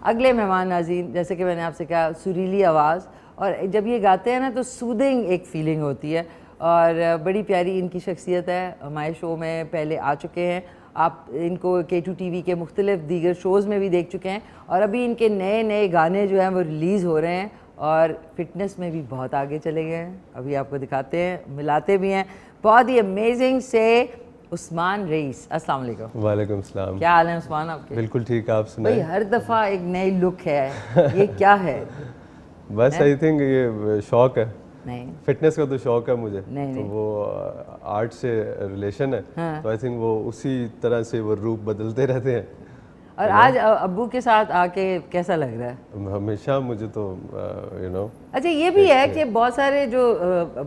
अगले मेहमान नाज़रीन, जैसे कि मैंने आपसे कहा सुरीली आवाज़ और जब ये गाते हैं ना तो सूदिंग एक फीलिंग होती है और बड़ी प्यारी इनकी शख्सियत है। हमारे शो में पहले आ चुके हैं, आप इनको K2 TV के मुख्तलिफ दीगर शोज़ में भी देख चुके हैं और अभी इनके नए नए गाने जो हैं वो रिलीज़ हो रहे हैं और फिटनेस में भी बहुत आगे चले गए हैं। अभी आपको दिखाते हैं, मिलाते भी हैं। बहुत ही अमेजिंग से उस्मान रईस। अस्सलाम वालेकुम। वालेकुम सलाम। क्या हाल है उस्मान आपके? बिल्कुल ठीक, आप सुनाएं। भाई हर दफ़ा एक नई लुक है, ये क्या है? बस आई थिंक ये शौक है, नहीं फिटनेस का तो शौक है मुझे। नहीं, तो नहीं। वो आर्ट से रिलेशन है। हाँ। तो आई थिंक वो उसी तरह से वो रूप बदलते रहते हैं। और आज अब्बू के साथ आके कैसा लग रहा है? हमेशा मुझे तो यू नो। अच्छा ये भी है कि बहुत सारे जो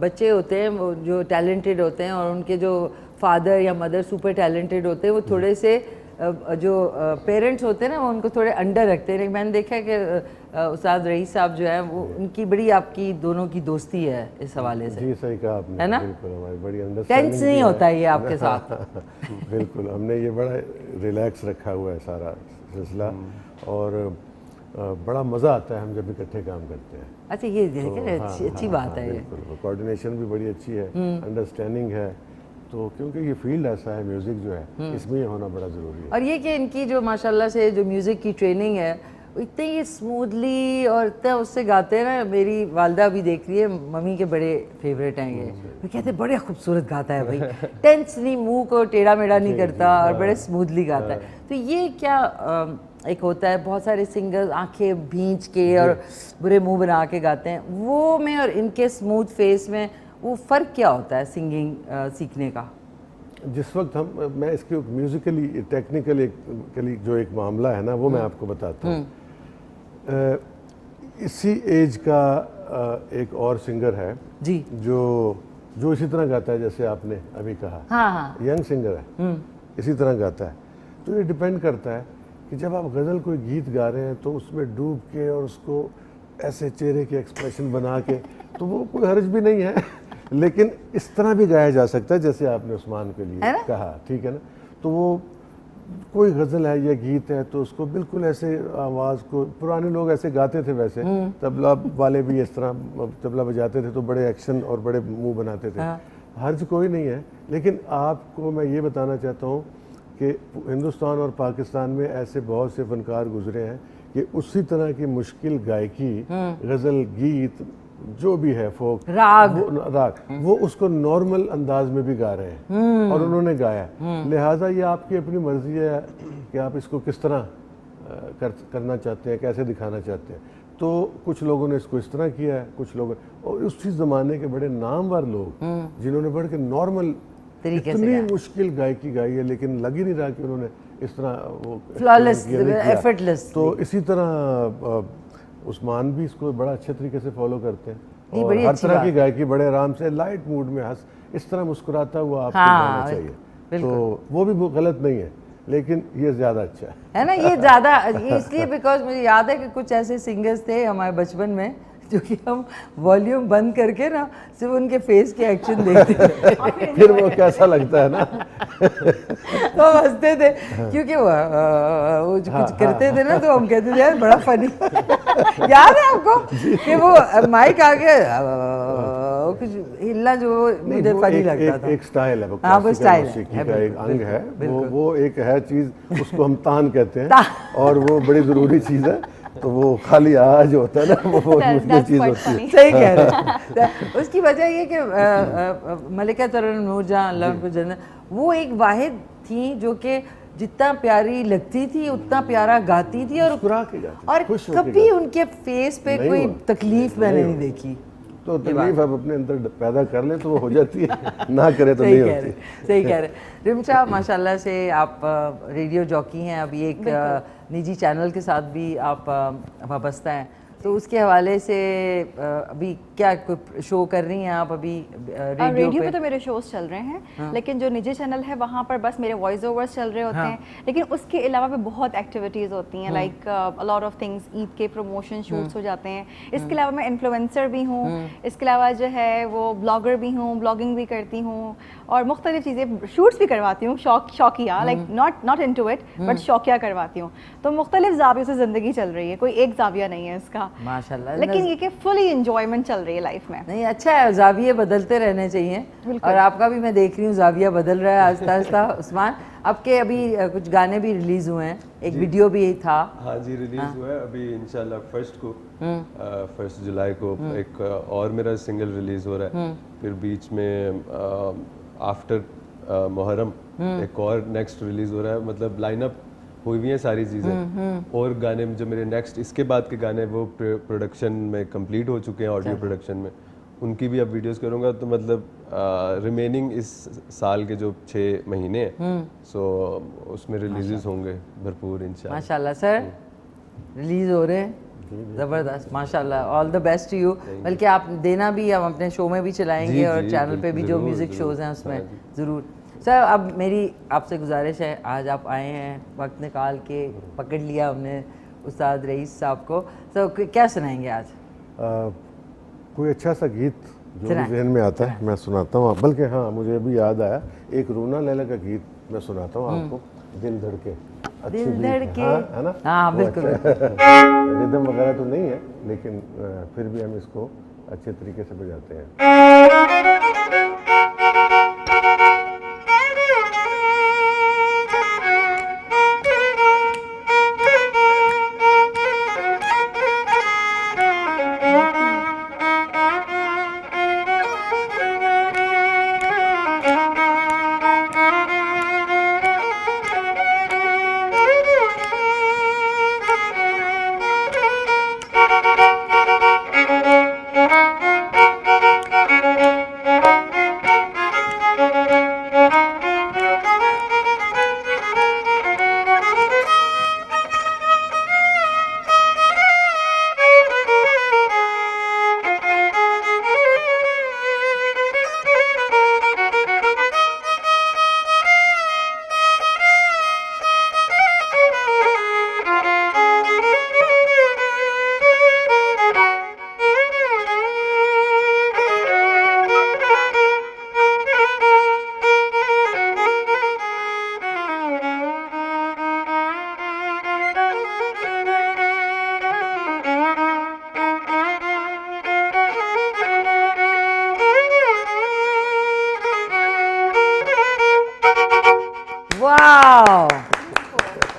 बच्चे होते हैं वो जो टैलेंटेड होते हैं और उनके जो फादर या मदर सुपर टैलेंटेड होते हैं वो थोड़े से जो पेरेंट्स होते हैं ना वो उनको थोड़े अंडर रखते हैं। लेकिन मैंने देखा है कि उस्ताद रईस साहब जो है वो उनकी बड़ी आपकी दोनों की दोस्ती है इस हवाले से। जी सही कहा आपने, है ना? बिल्कुल हमारी बड़ी अंडरस्टैंडिंग टेंस नहीं होता ये आपके साथ। बिल्कुल हमने ये बड़ा रिलैक्स रखा हुआ है सारा सिलसिला और बड़ा मज़ा आता है हम जब इकट्ठे काम करते हैं। अच्छा ये देखें अच्छी बात है ये। बिल्कुल कोऑर्डिनेशन भी बड़ी अच्छी है, अंडरस्टैंडिंग है। तो क्योंकि ये फील्ड ऐसा है म्यूज़िक जो है इसमें ये होना बड़ा ज़रूरी है। और ये कि इनकी जो माशाल्लाह से जो म्यूज़िक की ट्रेनिंग है इतने ही स्मूथली और इतना उससे गाते हैं ना। मेरी वालदा भी देख रही है, मम्मी के बड़े फेवरेट हैं ये। वो कहते हैं बड़े खूबसूरत गाता है भाई, टेंस नहीं, मुंह को टेढ़ा मेढ़ा नहीं करता और बड़े स्मूथली गाता है। तो ये क्या एक होता है, बहुत सारे सिंगर्स आंखें भींच के और बुरे मुंह बना के गाते हैं, वो में और इनके स्मूथ फेस में वो फ़र्क क्या होता है सिंगिंग सीखने का? जिस वक्त मैं इसके म्यूज़िकली टेक्निकली जो एक मामला है ना वो मैं आपको बताता हूँ। इसी एज का एक और सिंगर है जी जो इसी तरह गाता है जैसे आपने अभी कहा। हाँ। यंग सिंगर है, इसी तरह गाता है। तो ये डिपेंड करता है कि जब आप गज़ल कोई गीत गा रहे हैं तो उसमें डूब के और उसको ऐसे चेहरे के एक्सप्रेशन बना के तो वो कोई हर्ज भी नहीं है। लेकिन इस तरह भी गाया जा सकता है जैसे आपने उस्मान के लिए कहा, ठीक है ना? तो वो कोई गज़ल है या गीत है तो उसको बिल्कुल ऐसे आवाज़ को, पुराने लोग ऐसे गाते थे वैसे, तबला वाले भी इस तरह तबला बजाते थे तो बड़े एक्शन और बड़े मुंह बनाते थे। हर्ज कोई नहीं है। लेकिन आपको मैं ये बताना चाहता हूँ कि हिंदुस्तान और पाकिस्तान में ऐसे बहुत से फनकार गुजरे हैं कि उसी तरह की मुश्किल गायकी, गज़ल, गीत जो भी है, फोक राग वो उसको नॉर्मल अंदाज में भी गा रहे हैं और उन्होंने गाया। लिहाजा ये आपकी अपनी मर्जी है कि आप इसको किस तरह करना चाहते हैं, कैसे दिखाना चाहते हैं। तो कुछ लोगों ने इसको इस तरह किया है, कुछ लोग और उसी ज़माने के बड़े नामवर लोग जिन्होंने बढ़ के नॉर्मल इतनी मुश्किल गायकी गाई है लेकिन लग ही नहीं रहा कि उन्होंने इस तरह वो फ्लॉलेस, एफर्टलेस। तो इसी तरह उस्मान भी इसको बड़ा अच्छे तरीके से फॉलो करते हैं और हर तरह की गायकी बड़े आराम से लाइट मूड में हंस इस तरह मुस्कुराता हुआ आपको गाना चाहिए। तो वो भी गलत नहीं है लेकिन ये ज़्यादा अच्छा है ना? ये ज़्यादा इसलिए बिकॉज मुझे याद है कि कुछ ऐसे सिंगर्स थे हमारे बचपन में जो कि हम वॉल्यूम बंद करके ना सिर्फ उनके फेस के एक्शन देखते थे। फिर वो कैसा लगता है ना। तो हम हंसते थे क्योंकि वो जो कुछ करते थे ना तो हम कहते थे यार बड़ा फनी। याद है आपको कि वो माइक आगे कुछ हिलना जो मुझे फनी लगता था। एक स्टाइल है, वो हाँ, वो क्लासिकल स्टाइल है, मौसीकी है, का एक बिल्कुल, अंग है, बिल्कुल। वो एक है चीज़, उसको हम तान कहते हैं और वो बड़ी ज़रूरी चीज़ है। तो वो खाली आ जो होता है ना वो मुश्किल चीज़ होती है। सही कह रहे हैं। उसकी वजह ये कि मलिका तरुण नूरजहां अल्लाह उनको जन्नत, वो एक वाहिद थी जो कि जितना प्यारी लगती थी उतना प्यारा गाती थी और मुस्कुरा के गाती, और खुश होके कभी गाती। उनके फेस पे नहीं कोई हुआ। तकलीफ मैंने नहीं देखी। तो तकलीफ आप अपने अंदर पैदा कर लें तो वो हो जाती है, ना करे तो सही नहीं कह होती। रहे, सही कह रहे। रिमशा माशाल्लाह से आप रेडियो जॉकी हैं, अभी एक निजी चैनल के साथ भी आप वाबस्ता हैं, तो उसके हवाले से अभी क्या कोई शो कर रही हैं आप अभी रेडियो पे तो मेरे शोज चल रहे हैं, लेकिन जो निजी चैनल है वहाँ पर बस मेरे वॉइस ओवर्स चल रहे होते हैं। लेकिन उसके अलावा भी बहुत एक्टिविटीज़ होती हैं, like a lot of things, Eid के प्रमोशन शूट्स हो जाते हैं। इसके अलावा मैं इन्फ्लुएंसर भी हूँ, इसके अलावा जो है वो ब्लॉगर भी हूँ, ब्लॉगिंग भी करती हूँ और मुख्तलिफ चीज़ें शूट्स भी करवाती हूँ, शौकिया, like not into it but शौकिया करवाती हूँ। तो मुख्तलिफ जावियों से ज़िंदगी चल रही है, कोई एक जाविया नहीं है इसका माशाल्लाह। लेकिन ये कि फुली एंजॉयमेंट चल रही है लाइफ में। नहीं, अच्छा है, जाविये बदलते रहने चाहिए और आपका भी मैं देख रही हूँ जाविया बदल रहा है आहिस्ता आहिस्ता। उस्मान, आपके अभी कुछ गाने भी रिलीज हुए हैं, एक वीडियो भी था। हाँ जी, रिलीज हुआ है अभी इंशाल्लाह 1 जुलाई को एक और मेरा सिंगल रिलीज हो रहा है। फिर बीच में आफ्टर मुहर्रम एक और नेक्स्ट रिलीज हो रहा है। मतलब लाइनअप हुई हुई हैं सारी चीज़ें और गाने जो मेरे नेक्स्ट इसके बाद के गाने वो प्रोडक्शन में कंप्लीट हो चुके हैं, ऑडियो प्रोडक्शन में, उनकी भी अब वीडियोस करूँगा। तो मतलब रिमेनिंग इस साल के जो 6 महीने हैं सो उसमें रिलीजेस होंगे भरपूर इंशाल्लाह। माशाल्लाह सर, रिलीज हो रहे हैं, ज़बरदस्त, माशाल्लाह, all the best to you. बल्कि आप देना भी, हम अपने शो में भी चलाएंगे जी, और जी, चैनल पे भी जो ज़रूर, म्यूज़िक ज़रूर। शोज़ हैं उसमें हाँ जी। ज़रूर। सर, अब मेरी आपसे गुजारिश है, आज आप आए हैं, वक्त निकाल के पकड़ लिया हमने उस्ताद रईस साहब को, तो क्या सुनाएंगे आज? कोई अच्छा सा गीत जो भी सुनाएं। जहन में आता है मैं सुनाता हूँ। बल्कि हाँ, मुझे भी याद आया, एक रूना लैला का गीत मैं सुनाता हूँ आपको, दिल धड़के। अच्छी दिल beat है, धड़के, हाँ, है ना? हाँ वो बिल्कुल। अच्छा रिदम वगैरह तो नहीं है, लेकिन फिर भी हम इसको अच्छे तरीके से बजाते हैं। वाह,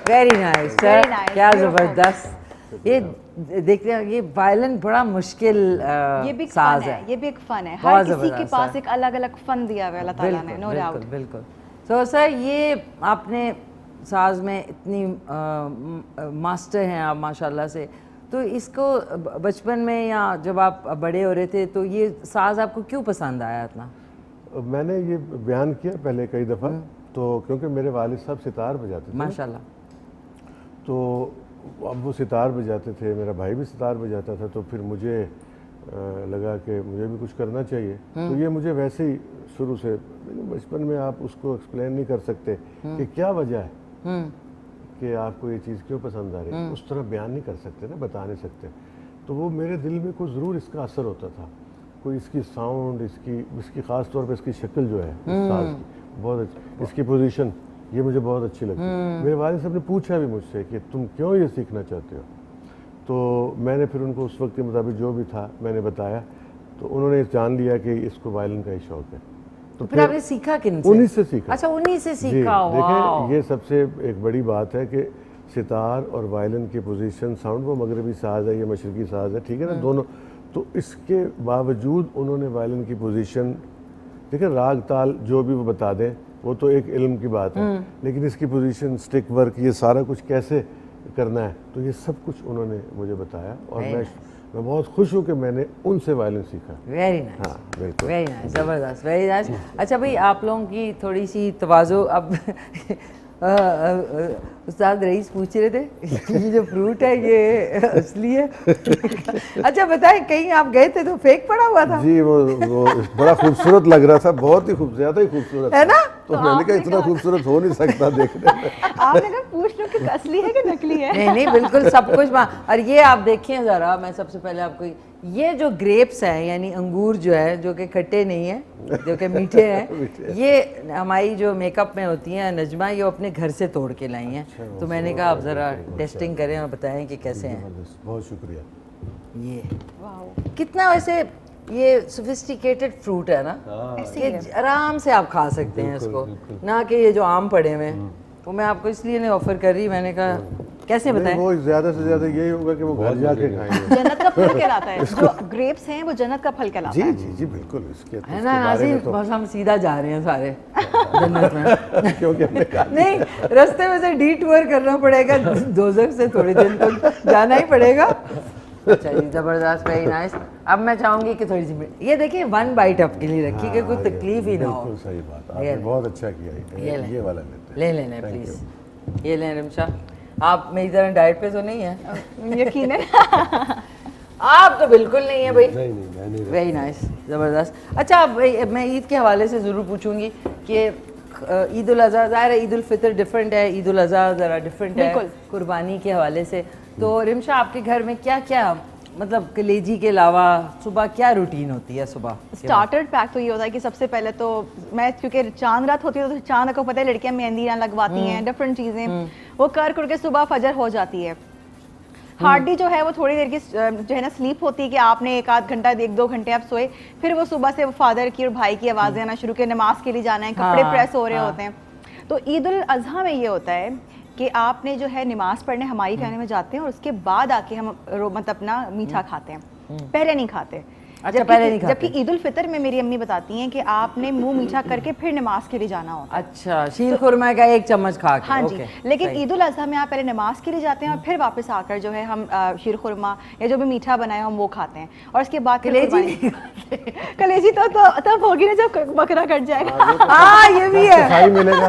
very nice sir, Very nice, क्या beautiful. ज़बरदस्त। ये देखते हैं, ये वायलिन बड़ा मुश्किल ये भी एक साज फन है, है, ये भी एक फन है। बहुत हर किसी के ज़बरदस्त पास है। एक अलग अलग फन दिया हुआ है अल्लाह ताला ने, बिल्कुल नो बिल्कुल डाउट। बिल्कुल। तो सर, ये आपने साज में इतनी मास्टर हैं आप माशाल्लाह से, तो इसको बचपन में या जब आप बड़े हो रहे थे तो ये साज आपको क्यों पसंद आया इतना? मैंने ये बयान किया पहले कई दफ़ा, तो क्योंकि मेरे वालिद साहब सितार बजाते थे, माशाल्लाह। तो अब वो सितार बजाते थे, मेरा भाई भी सितार बजाता था, तो फिर मुझे लगा कि मुझे भी कुछ करना चाहिए। तो ये मुझे वैसे ही शुरू से, बचपन में आप उसको एक्सप्लेन नहीं कर सकते कि क्या वजह है कि आपको ये चीज़ क्यों पसंद आ रही है, उस तरह बयान नहीं कर सकते ना, बता नहीं सकते। तो वो मेरे दिल में कुछ ज़रूर इसका असर होता था, कोई इसकी साउंड, इसकी ख़ास तौर पे इसकी शक्ल जो है इस साज की बहुत अच्छी, इसकी पोजीशन ये मुझे बहुत अच्छी लगी। मेरे वालिद साहब ने पूछा भी मुझसे कि तुम क्यों ये सीखना चाहते हो, तो मैंने फिर उनको उस वक्त के मुताबिक जो भी था मैंने बताया, तो उन्होंने जान लिया कि इसको वायलिन का ही शौक है। तो फिर आपने सीखा किन से? उन्हीं से सीखा। अच्छा, उन्हीं से जी, सीखा। वाह। देखिए ये सबसे एक बड़ी बात है कि सितार और वायलिन की पोजीशन, साउंड, वो मगरबी साज है, ये मशरकी साज है, ठीक है ना, दोनों। तो इसके बावजूद उन्होंने वायलिन की पोजीशन, देखिए राग ताल जो भी वो बता दें वो तो एक इल्म की बात है, लेकिन इसकी पोजीशन, स्टिक वर्क, ये सारा कुछ कैसे करना है, तो ये सब कुछ उन्होंने मुझे बताया। और मैं बहुत खुश हूँ कि मैंने उनसे वायलिन सीखा। Very nice. हाँ बिल्कुल, वेरी नाइस, ज़बरदस्त, वेरी नाइस। अच्छा भाई, आप लोगों की थोड़ी सी तवाज़ो अब उस्ताद रईस पूछ रहे थे ये जो फ्रूट है ये असली है? अच्छा बताएं, कहीं आप गए थे तो फेक पड़ा हुआ था? जी वो बड़ा खूबसूरत लग रहा था, बहुत ही ज़्यादा ही खूबसूरत है ना? तो मैंने कहा इतना खूबसूरत हो नहीं सकता देखने में। आपने कहा पूछ लो कि असली है कि नकली है। नहीं नहीं, बिल्कुल सब कुछ और ये आप देखिए ज़रा, मैं सबसे पहले आपको ये जो ग्रेप्स हैं, यानी अंगूर जो है, जो कि खट्टे नहीं है, जो कि मीठे हैं, ये हमारी जो मेकअप में होती हैं नजमा, ये अपने घर से तोड़ के लाई हैं। तो मैंने कहा आप ज़रा टेस्टिंग करें और बताएं कि कैसे हैं। बहुत शुक्रिया। ये कितना वैसे ये सोफिस्टिकेटेड फ्रूट है ना, ये आराम से आप खा सकते हैं इसको, ना कि ये जो आम पड़े हुए हैं। तो मैं आपको इसलिए नहीं ऑफर कर रही, मैंने कहा कैसे बताएं। वो ज़्यादा से ज़्यादा यही होगा कि वो घर जाके खाएंगे। जन्नत का फल कहलाता है, जो ग्रेप्स हैं वो जन्नत का फल कहलाता है। जी जी जी बिल्कुल, इसके है ना नाज़रीन, बस हम सीधा जा रहे हैं सारे जन्नत में। क्योंकि हमने कहा नहीं, रास्ते में से डीटूर करना पड़ेगा, दोज़ख से थोड़ी दिन तक जाना ही पड़ेगा। अच्छा जी, ज़बरदस्त, वेरी नाइस। अब मैं चाहूँगी कि थोड़ी सी ये देखिए, 1 बाइट आपके लिए रखी कि कोई तकलीफ ही ना हो। बिल्कुल सही बात, आपने बहुत अच्छा किया। ये वाला लेते हैं। ले लें प्लीज़, ये लें रिमशा। आप मेरी तरह डाइट पे तो नहीं है? यकीन है। आप तो बिल्कुल नहीं है भाई। नहीं नहीं, मैं नहीं। वेरी नाइस, ज़बरदस्त। अच्छा अब मैं ईद के हवाले से ज़रूर पूछूंगी कि ईद उल अज़हा, ज़ाहिर है ईद उल फितर डिफरेंट है, ईद उल अज़हा ज़रा डिफरेंट है कुर्बानी के हवाले से। तो रिमशा, आपके घर में क्या क्या, मतलब कलेजी के अलावा सुबह क्या रूटीन होती है? सुबह स्टार्टर पैक तो ये होता है कि सबसे पहले तो मैं, क्योंकि चांद रात होती है तो चांद को पता है लड़कियां मेहंदी ना लगवाती हैं, डिफरेंट चीज़ें वो कर के सुबह फजर हो जाती है। हार्डली जो है वो थोड़ी देर की जो है ना स्लीप होती है कि आपने 1 आध घंटा 1-2 घंटे आप सोए, फिर वो सुबह से वो फादर की और भाई की आवाज़ें आना शुरू के, नमाज के लिए जाना है, कपड़े प्रेस हो रहे होते हैं। तो ईद उल अज़हा में ये होता है कि आपने जो है नमाज पढ़ने हमारी खाने में जाते हैं और उसके बाद आके हम मतलब अपना मीठा खाते हैं, पहले नहीं खाते। अच्छा, पहले नहीं खाते। जबकि ईद उल फितर में मेरी अम्मी बताती हैं कि आपने मुंह मीठा करके फिर नमाज के लिए जाना होता है। अच्छा, शीर खुरमा का 1 चम्मच खा के। हाँ जी, लेकिन ईद उल अज़हा में आप पहले नमाज के लिए जाते हैं और फिर वापस आकर जो है हम शीर खुरमा या जो भी मीठा बनाया हम वो खाते हैं, और उसके बाद कलेजी तो तब होगी ना जब बकरा कट जाएगा। हाँ ये भी है, सफाई मिलेगा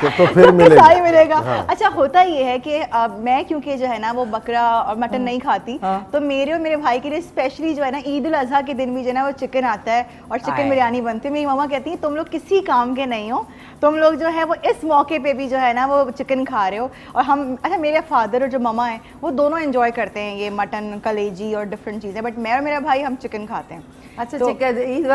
तो फिर मिलेगा। सही मिलेगा। अच्छा, होता ये है कि मैं क्योंकि जो है ना वो बकरा और मटन नहीं खाती, तो मेरे और मेरे भाई के लिए स्पेशली जो है ना ईद उल अज़हा के दिन भी जो है ना वो चिकन आता है और चिकन बिरयानी बनती है। मेरी मामा कहती है तुम लोग किसी काम के नहीं हो, तुम लोग जो है वो इस मौके पे भी जो है ना वो चिकन खा रहे हो। और हम, अच्छा मेरे फादर और जो मामा है वो दोनों एंजॉय करते हैं ये मटन, कलेजी और डिफरेंट चीज़ें, बट मैं और मेरा भाई हम चिकन खाते हैं। अच्छा चिकन ईद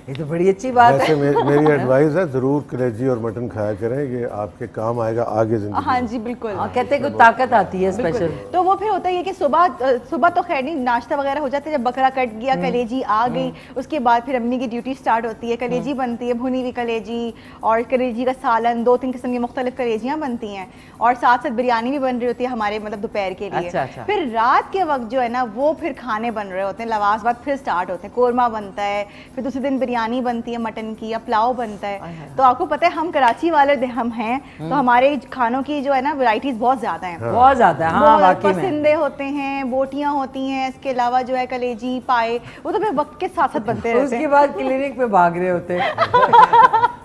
ये तो बड़ी अच्छी बात है। मेरी एडवाइस है जरूर कलेजी और मटन खाया करें, ये आपके काम आएगा आगे जिंदगी। हाँ जी बिल्कुल, कहते हैं कुछ ताकत आती है स्पेशल। तो वो फिर होता है कि सुबह तो खैर नहीं, नाश्ता वगैरह हो जाता है, जब बकरा कट गया, कलेजी आ गई, उसके बाद फिर अम्मी की ड्यूटी स्टार्ट होती है। कलेजी बनती है, भुनी हुई कलेजी और कलेजी का सालन, 2-3 किस्म की मुख्तलिफ कलेजियाँ बनती हैं, और साथ साथ बिरयानी भी बन रही होती है हमारे मतलब दोपहर के लिए। अच्छा। फिर रात के वक्त जो है ना वो फिर खाने बन रहे होते हैं, लवाज बाद फिर स्टार्ट होते हैं, कोरमा बनता है, फिर दूसरे दिन बिरयानी बनती है मटन की, या पुलाव बनता है। तो आपको पता है हम कराची वाले हम हैं, तो हमारे खानों की जो है ना वैरायटीज बहुत ज्यादा हैं। बहुत ज्यादा है, हाँ वाकई में। पसंदे होते हैं, बोटियां होती हैं, इसके अलावा जो है कलेजी, पाए, वो तो फिर वक्त के साथ साथ बनते रहते हैं। उसके बाद क्लिनिक पे भाग रहे होते हैं।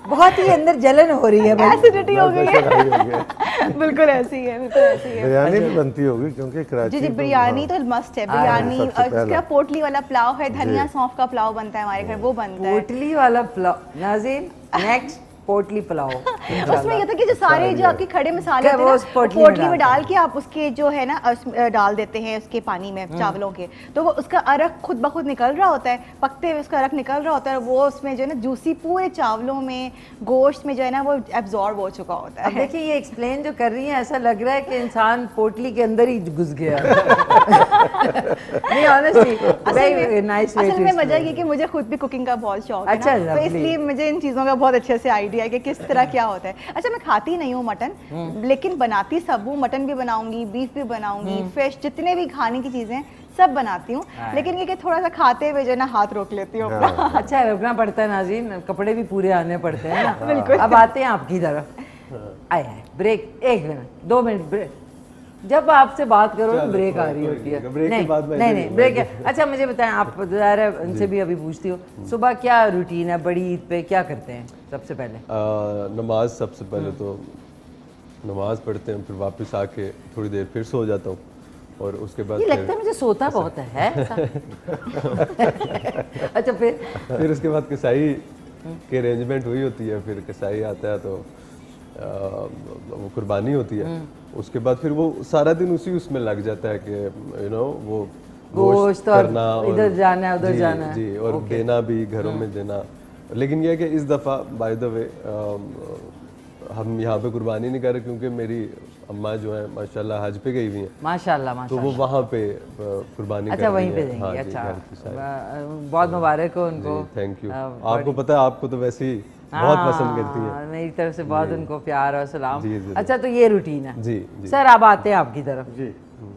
बहुत ही अंदर जलन हो रही है, एसिडिटी हो गई है। बिल्कुल ऐसी है, बिल्कुल ऐसी है। बिरयानी भी बनती होगी क्योंकि कराची जी बिरयानी तो मस्ट है। बिरयानी, उसका पोटली वाला पुलाव है, धनिया सौंफ का पुलाव बनता है हमारे घर, वो बनता है। पोटली वाला पुलाव, नाज़रीन नेक्स्ट पोटली पुलाव उसमें ये था कि जो सारे जो आपके खड़े मसाले क्या होते वो हैं उस ना, पोटली पोटली में में डाल के आप उसके जो है ना डाल देते हैं उसके पानी में चावलों के, तो वो उसका अरक खुद ब खुद निकल रहा होता है, पकते हुए उसका अरक निकल रहा होता है, वो उसमें जो है ना जूसी पूरे चावलों में गोश्त में जो है ना वो एब्जॉर्ब हो चुका होता अब है। देखिए ये एक्सप्लेन जो कर रही है ऐसा लग रहा है कि इंसान पोटली के अंदर ही घुस गया नहीं ऑनेस्टली वेरी नाइस वे असल में मजा ये कि मुझे खुद भी कुकिंग का बहुत शौक है अच्छा, ना, तो lovely। इसलिए मुझे इन चीज़ों का बहुत अच्छे से आइडिया है कि किस तरह क्या होता है। अच्छा मैं खाती नहीं हूँ मटन, लेकिन बनाती सब हूँ, मटन भी बनाऊंगी, बीफ भी बनाऊंगी, फिश, जितने भी खाने की चीज़ें सब बनाती हूँ, लेकिन ये कि थोड़ा सा खाते हुए जो है ना हाथ रोक लेती हूँ अपना। अच्छा रुकना पड़ता है नाज़रीन, कपड़े भी पूरे आने पड़ते हैं ना। बिल्कुल। अब आते हैं आपकी तरफ। आए ब्रेक, 1 मिनट 2 मिनट ब्रेक। जब आपसे बात करो ना ब्रेक आ रही होती है। ब्रेक के बाद मैं नहीं ब्रेक है। अच्छा मुझे बताएं, आप ज़ाहिर है उनसे भी अभी पूछती हूँ, सुबह क्या रूटीन है, बड़ी ईद पे क्या करते हैं सबसे पहले? नमाज सबसे पहले तो नमाज पढ़ते हैं, फिर वापस आके थोड़ी देर फिर सो जाता हूँ, और उसके बाद ये लगता है मुझे सोता बहुत है ऐसा? अच्छा फिर उसके बाद कसाई की अरेंजमेंट हुई होती है, फिर कसाई आता है तो वो कुर्बानी होती है, उसके बाद फिर वो सारा दिन उसी उसमें लग जाता है कि वो गोश्त और इधर जाना है उधर जी, जाना है। जी, और देना भी घरों में देना। लेकिन यह है कि इस दफ़ा बाय द वे हम यहाँ पे कुर्बानी नहीं कर रहे, क्योंकि मेरी अम्मा जो है माशाल्लाह हज पे गई हुई हैं, माशाल्लाह तो वो वहाँ पे कुर्बानी अच्छा कर रही वहीं पे हैं। देंगे। हाँ जी, अच्छा घर की सारी। बहुत मुबारक हो उनको। Thank you. आपको पता है, आपको तो वैसे ही बहुत पसंद करती हैं। मेरी तरफ से बहुत उनको प्यार और सलाम। जी, जी, अच्छा तो ये रूटीन है जी जी। सर, अब आते हैं आपकी तरफ। जी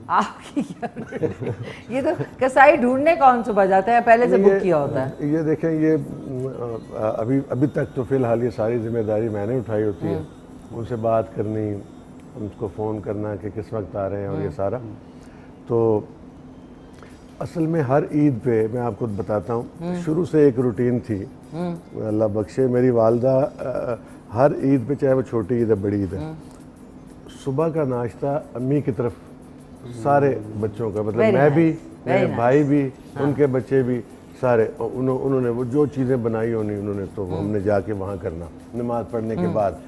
आपकी क्या routine? ये तो कसाई ढूंढने कौन सुबह जाता है, पहले से बुक किया होता है? ये देखें, ये अभी तक तो फिलहाल ये सारी जिम्मेदारी मैंने उठाई होती है, उनसे बात करनी, उनको फ़ोन करना कि किस वक्त आ रहे हैं और ये सारा। तो असल में हर ईद पे मैं आपको बताता हूँ, शुरू से एक रूटीन थी, अल्लाह बख्शे मेरी वालदा हर ईद पे, चाहे वो छोटी ईद है बड़ी ईद है, सुबह का नाश्ता अम्मी की तरफ सारे बच्चों का, मतलब मैं भी, मेरे भाई भी, उनके बच्चे भी, सारे उन्होंने वो जो चीज़ें बनाई होनी उन्होंने, तो हमने जाके वहाँ करना नमाज पढ़ने के बाद।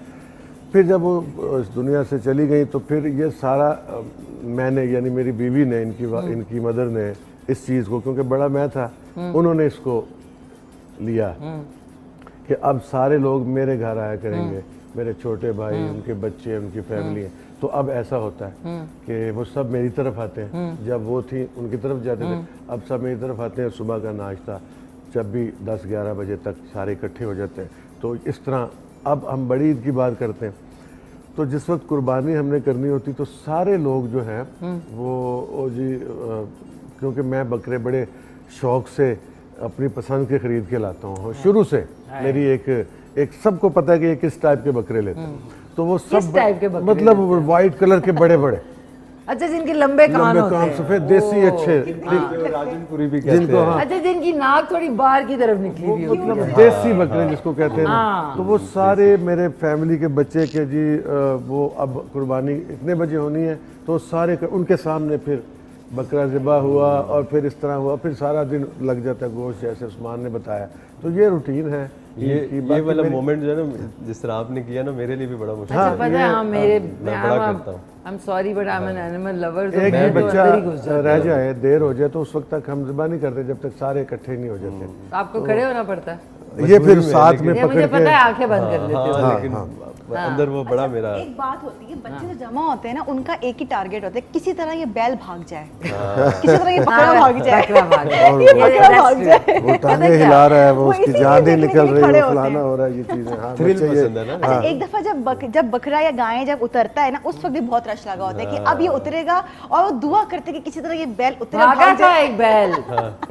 फिर जब वो इस दुनिया से चली गई तो फिर ये सारा मैंने, यानी मेरी बीवी ने, इनकी मदर ने इस चीज़ को, क्योंकि बड़ा मैं था, उन्होंने इसको लिया कि अब सारे लोग मेरे घर आया करेंगे, मेरे छोटे भाई, उनके बच्चे, उनकी फैमिली है। तो अब ऐसा होता है कि वो सब मेरी तरफ आते हैं, जब वो थी उनकी तरफ जाते थे, अब सब मेरी तरफ आते हैं। सुबह का नाश्ता जब भी 10-11 बजे तक सारे इकट्ठे हो जाते हैं। तो इस तरह अब हम बड़ी ईद की बात करते हैं, तो जिस वक्त कुर्बानी हमने करनी होती तो सारे लोग जो हैं वो जी, क्योंकि मैं बकरे बड़े शौक़ से अपनी पसंद के ख़रीद के लाता हूँ शुरू से। मेरी एक सबको पता है कि ये किस टाइप के बकरे लेते हैं, तो वो सब टाइप के बकरे मतलब वाइट कलर के बड़े बड़े अच्छा जिनके लंबे कान होते हैं, सफ़ेद देसी अच्छे, राजनपुरी भी कहते जिनको हैं। अच्छा जिनकी नाक थोड़ी बाहर की तरफ निकली हुई होती है। मतलब देसी बकरे जिसको कहते हैं ना, तो वो सारे मेरे फैमिली के बच्चे के जी वो अब कुर्बानी इतने बजे होनी है, तो सारे उनके सामने फिर बकरा ज़िबा हुआ और फिर इस तरह हुआ, फिर सारा दिन लग जाता है गोश्त, जैसे उस्मान ने बताया। तो ये रूटीन है। ये वाला मोमेंट जो है ना, जिस तरह आपने किया ना, मेरे लिए भी बड़ा मुश्किल अच्छा पता है, हाँ मेरे मैं बड़ा करता हूँ। I'm sorry but I'm an animal lover, तो एक मैं भी तो बच्चा अंदर ही घुस जाता रह जाए, देर हो जाए, तो उस वक्त तक हम ज़िबा नहीं करते जब तक सारे इकट्ठे नहीं हो जाते। हूँ। आपको खड़े होना पड़ता है, ये फिर साथ में ये मुझे पकड़ पता है, के, आंखें बंद कर लेते हो। हाँ, लेकिन अंदर वो बड़ा मेरा एक बात होती है, बच्चे जो जमा होते हैं ना, उनका एक ही टारगेट होता है, किसी तरह ये बैल भाग जाए, किसी तरह ये बकरा भाग जाए, बकरा भाग जाए। ये बकरा भाग जाए। वो टांगे हिला रहा है, वो उसकी इसीलिए जान नहीं देखने निकल के लिए रही खड़े है, होते फलाना हैं। हो रहा है, ये चीज़ें। हाँ थ्रिल बच्चे पसंद है ना। अच्छा एक दफा जब बकरा या गाय जब उतरता है ना, उस वक्त भी बहुत रश लगा होता है कि अब ये उतरेगा, और वो दुआ करते कि किसी तरह ये बैल उतरे, भागा भाग था जाए।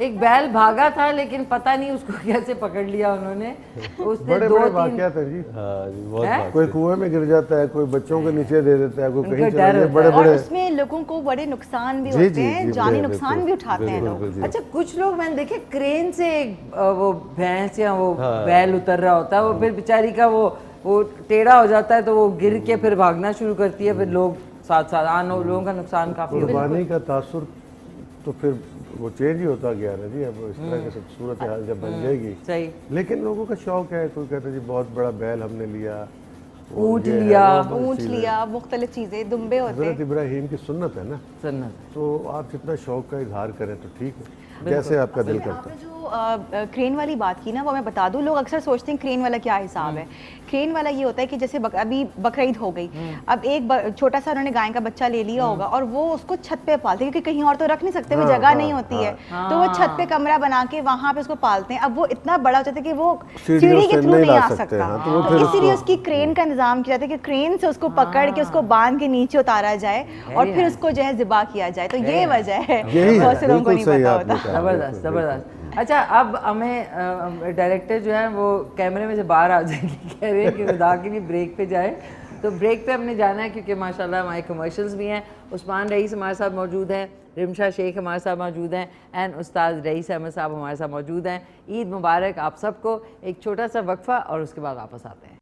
एक बैल भागा था, लेकिन पता नहीं उसको कैसे पकड़ लिया उन्होंने। उसने बड़े 2-3 बड़े वाक़यात हैं जी। हाँ जी, बहुत हैं? बात। कोई कुएं में गिर जाता है, कोई बच्चों के नीचे दे देता है, कोई उनका कहीं डर चला होता गया, है। बड़े और बड़े। उसमें लोगों को बड़े नुकसान भी जी, होते जी, हैं, जी, जानी बिल्कुल, नुकसान भी उठाते हैं लोग। अच्छा कुछ लोग मैंने देखे क्रेन से वो भैंस या वो बैल उतर रहा होता है, वो फिर बेचारी का वो टेढ़ा हो जाता है, तो वो गिर के फिर भागना शुरू करती है, फिर लोग साथ साथ लोगों का नुकसान काफी होता है। कुर्बानी का तासुर तो फिर वो चेंज ही होता गया ना जी। अब इस तरह की सब सूरत हाल जब बन जाएगी, सही। लेकिन लोगों का शौक है, कोई कहता है जी बहुत बड़ा बैल हमने लिया, वो ऊँट ये है, लिया। वो बहुत ऊँट चीज़ है। लिया, मुख्तलिफ चीज़ें, दुम्बे होते हज़रत हैं। इब्राहीम की सुन्नत है ना, सुन्नत। तो आप जितना शौक का इजहार करें तो ठीक है, जैसे आपका दिल करता आपने है। जो क्रेन वाली बात की ना, वो मैं बता दूं, लोग अक्सर सोचते हैं क्रेन वाला क्या हिसाब है। क्रेन वाला ये होता है कि जैसे अभी बकरीद हो गई, अब एक छोटा सा उन्होंने गाय का बच्चा ले लिया होगा और वो उसको छत पे पालते हैं, क्योंकि कहीं और तो रख नहीं सकते, वो जगह नहीं होती है, तो वो छत पे कमरा बना के वहां पे उसको पालते हैं। अब वो इतना बड़ा हो जाता है कि वो सीढ़ियों सीढ़ी के से थ्रू नहीं नहीं ला आ सकते, सकता, हाँ, तो वो तो फिर इसीलिए उसको- उसकी क्रेन का इंतजाम किया जाता है कि क्रेन से उसको पकड़ के उसको बांध के नीचे उतारा जाए और फिर उसको जो है ज़िबा किया जाए। तो ये वजह है, यही है, बहुत से लोगों को बिल्कुल नहीं सही पता आपने होता। कहा। ज़बरदस्त बिल्कुल, ज़बरदस्त। अच्छा, अब हमें डायरेक्टर जो है वो कैमरे में से बाहर आ जाएंगे, कह रहे हैं कि खुदा के लिए ब्रेक पे जाए। तो ब्रेक पे हमने जाना है क्योंकि माशाल्लाह हमारे कमर्शियल्स भी हैं। उस्मान रईस हमारे साथ मौजूद हैं, रिमशा शेख हमारे साथ मौजूद हैं, एंड उस्ताद रईस अहमद साहब हमारे साथ मौजूद हैं। ईद मुबारक आप सबको। एक छोटा सा वक्फा और उसके बाद वापस आते हैं।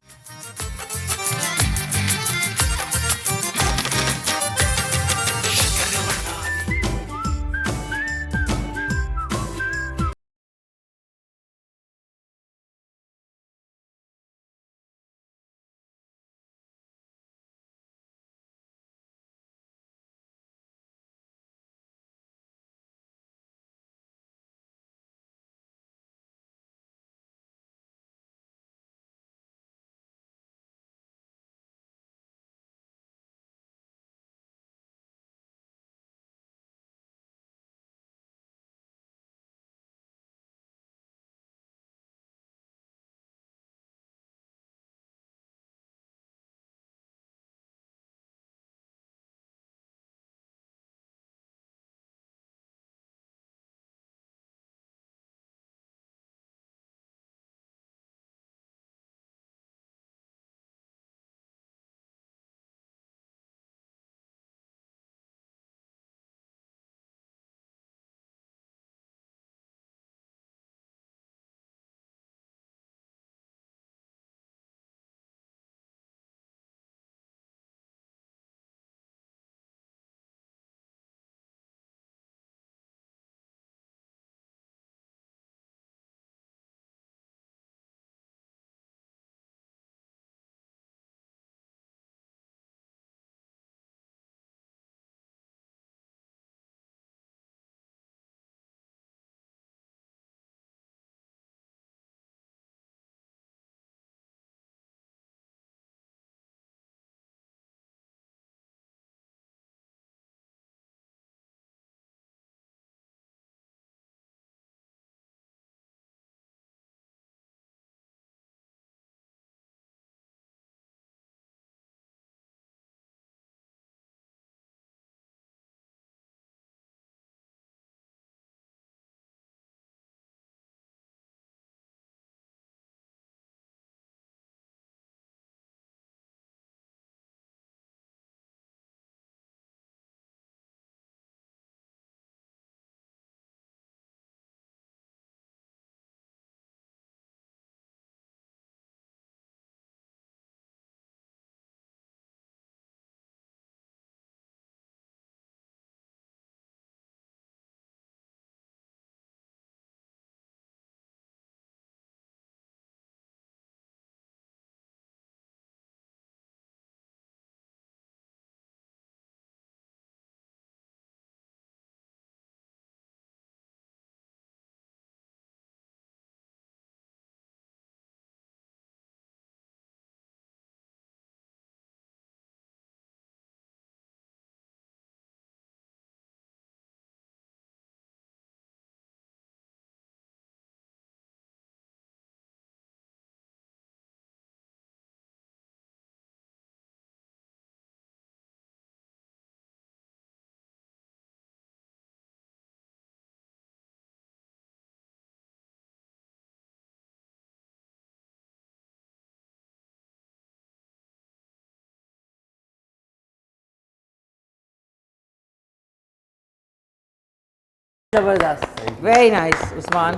ज़बरदस्त, वेरी नाइस उस्मान,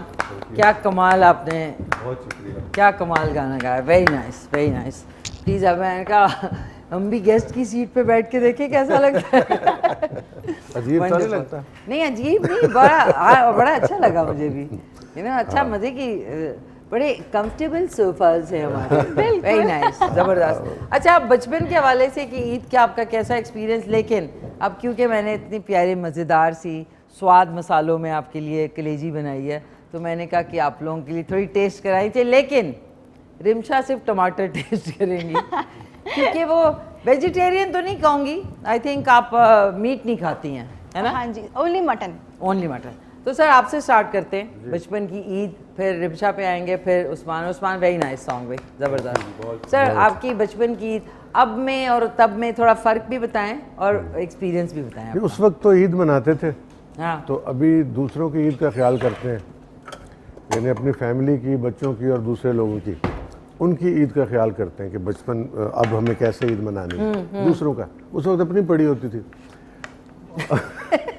क्या कमाल आपने, बहुत शुक्रिया। क्या कमाल गाना गाया, very nice very nice. Please अब मैंने कहा हम भी गेस्ट की सीट पे बैठ के देखें कैसा लगता है। अजीब तो नहीं Wonderful. लगता? नहीं अजीब नहीं, बड़ा अच्छा लगा मुझे भी, अच्छा मजे की बड़े कंफर्टेबल सोफाज हैं हमारे, वेरी नाइस, जबरदस्त। अच्छा, बचपन के हवाले से कि ईद का आपका कैसा एक्सपीरियंस, लेकिन अब क्योंकि मैंने इतनी प्यारी मज़ेदार सी स्वाद मसालों में आपके लिए कलेजी बनाई है, तो मैंने कहा कि आप लोगों के लिए थोड़ी टेस्ट कराई थी, लेकिन रिमशा सिर्फ टमाटर टेस्ट करेंगी क्योंकि वो वेजिटेरियन तो नहीं कहूँगी, आई थिंक आप मीट नहीं खाती हैं, है ना? हाँ जी, ओनली मटन। Only mutton. तो सर आपसे स्टार्ट करते हैं, बचपन की ईद, फिर रिमशा पे आएंगे, फिर उस्मान वेरी नाइस सॉन्ग भाई, ज़बरदस्त। सर आपकी बचपन की ईद अब में और तब में थोड़ा फ़र्क भी बताएं और एक्सपीरियंस भी बताएं आप। उस वक्त तो ईद मनाते थे, हाँ, तो अभी दूसरों की ईद का ख्याल करते हैं, यानी अपनी फैमिली की, बच्चों की और दूसरे लोगों की, उनकी ईद का ख्याल करते हैं कि बचपन अब हमें कैसे ईद मनानी है। दूसरों का उस वक्त अपनी पड़ी होती थी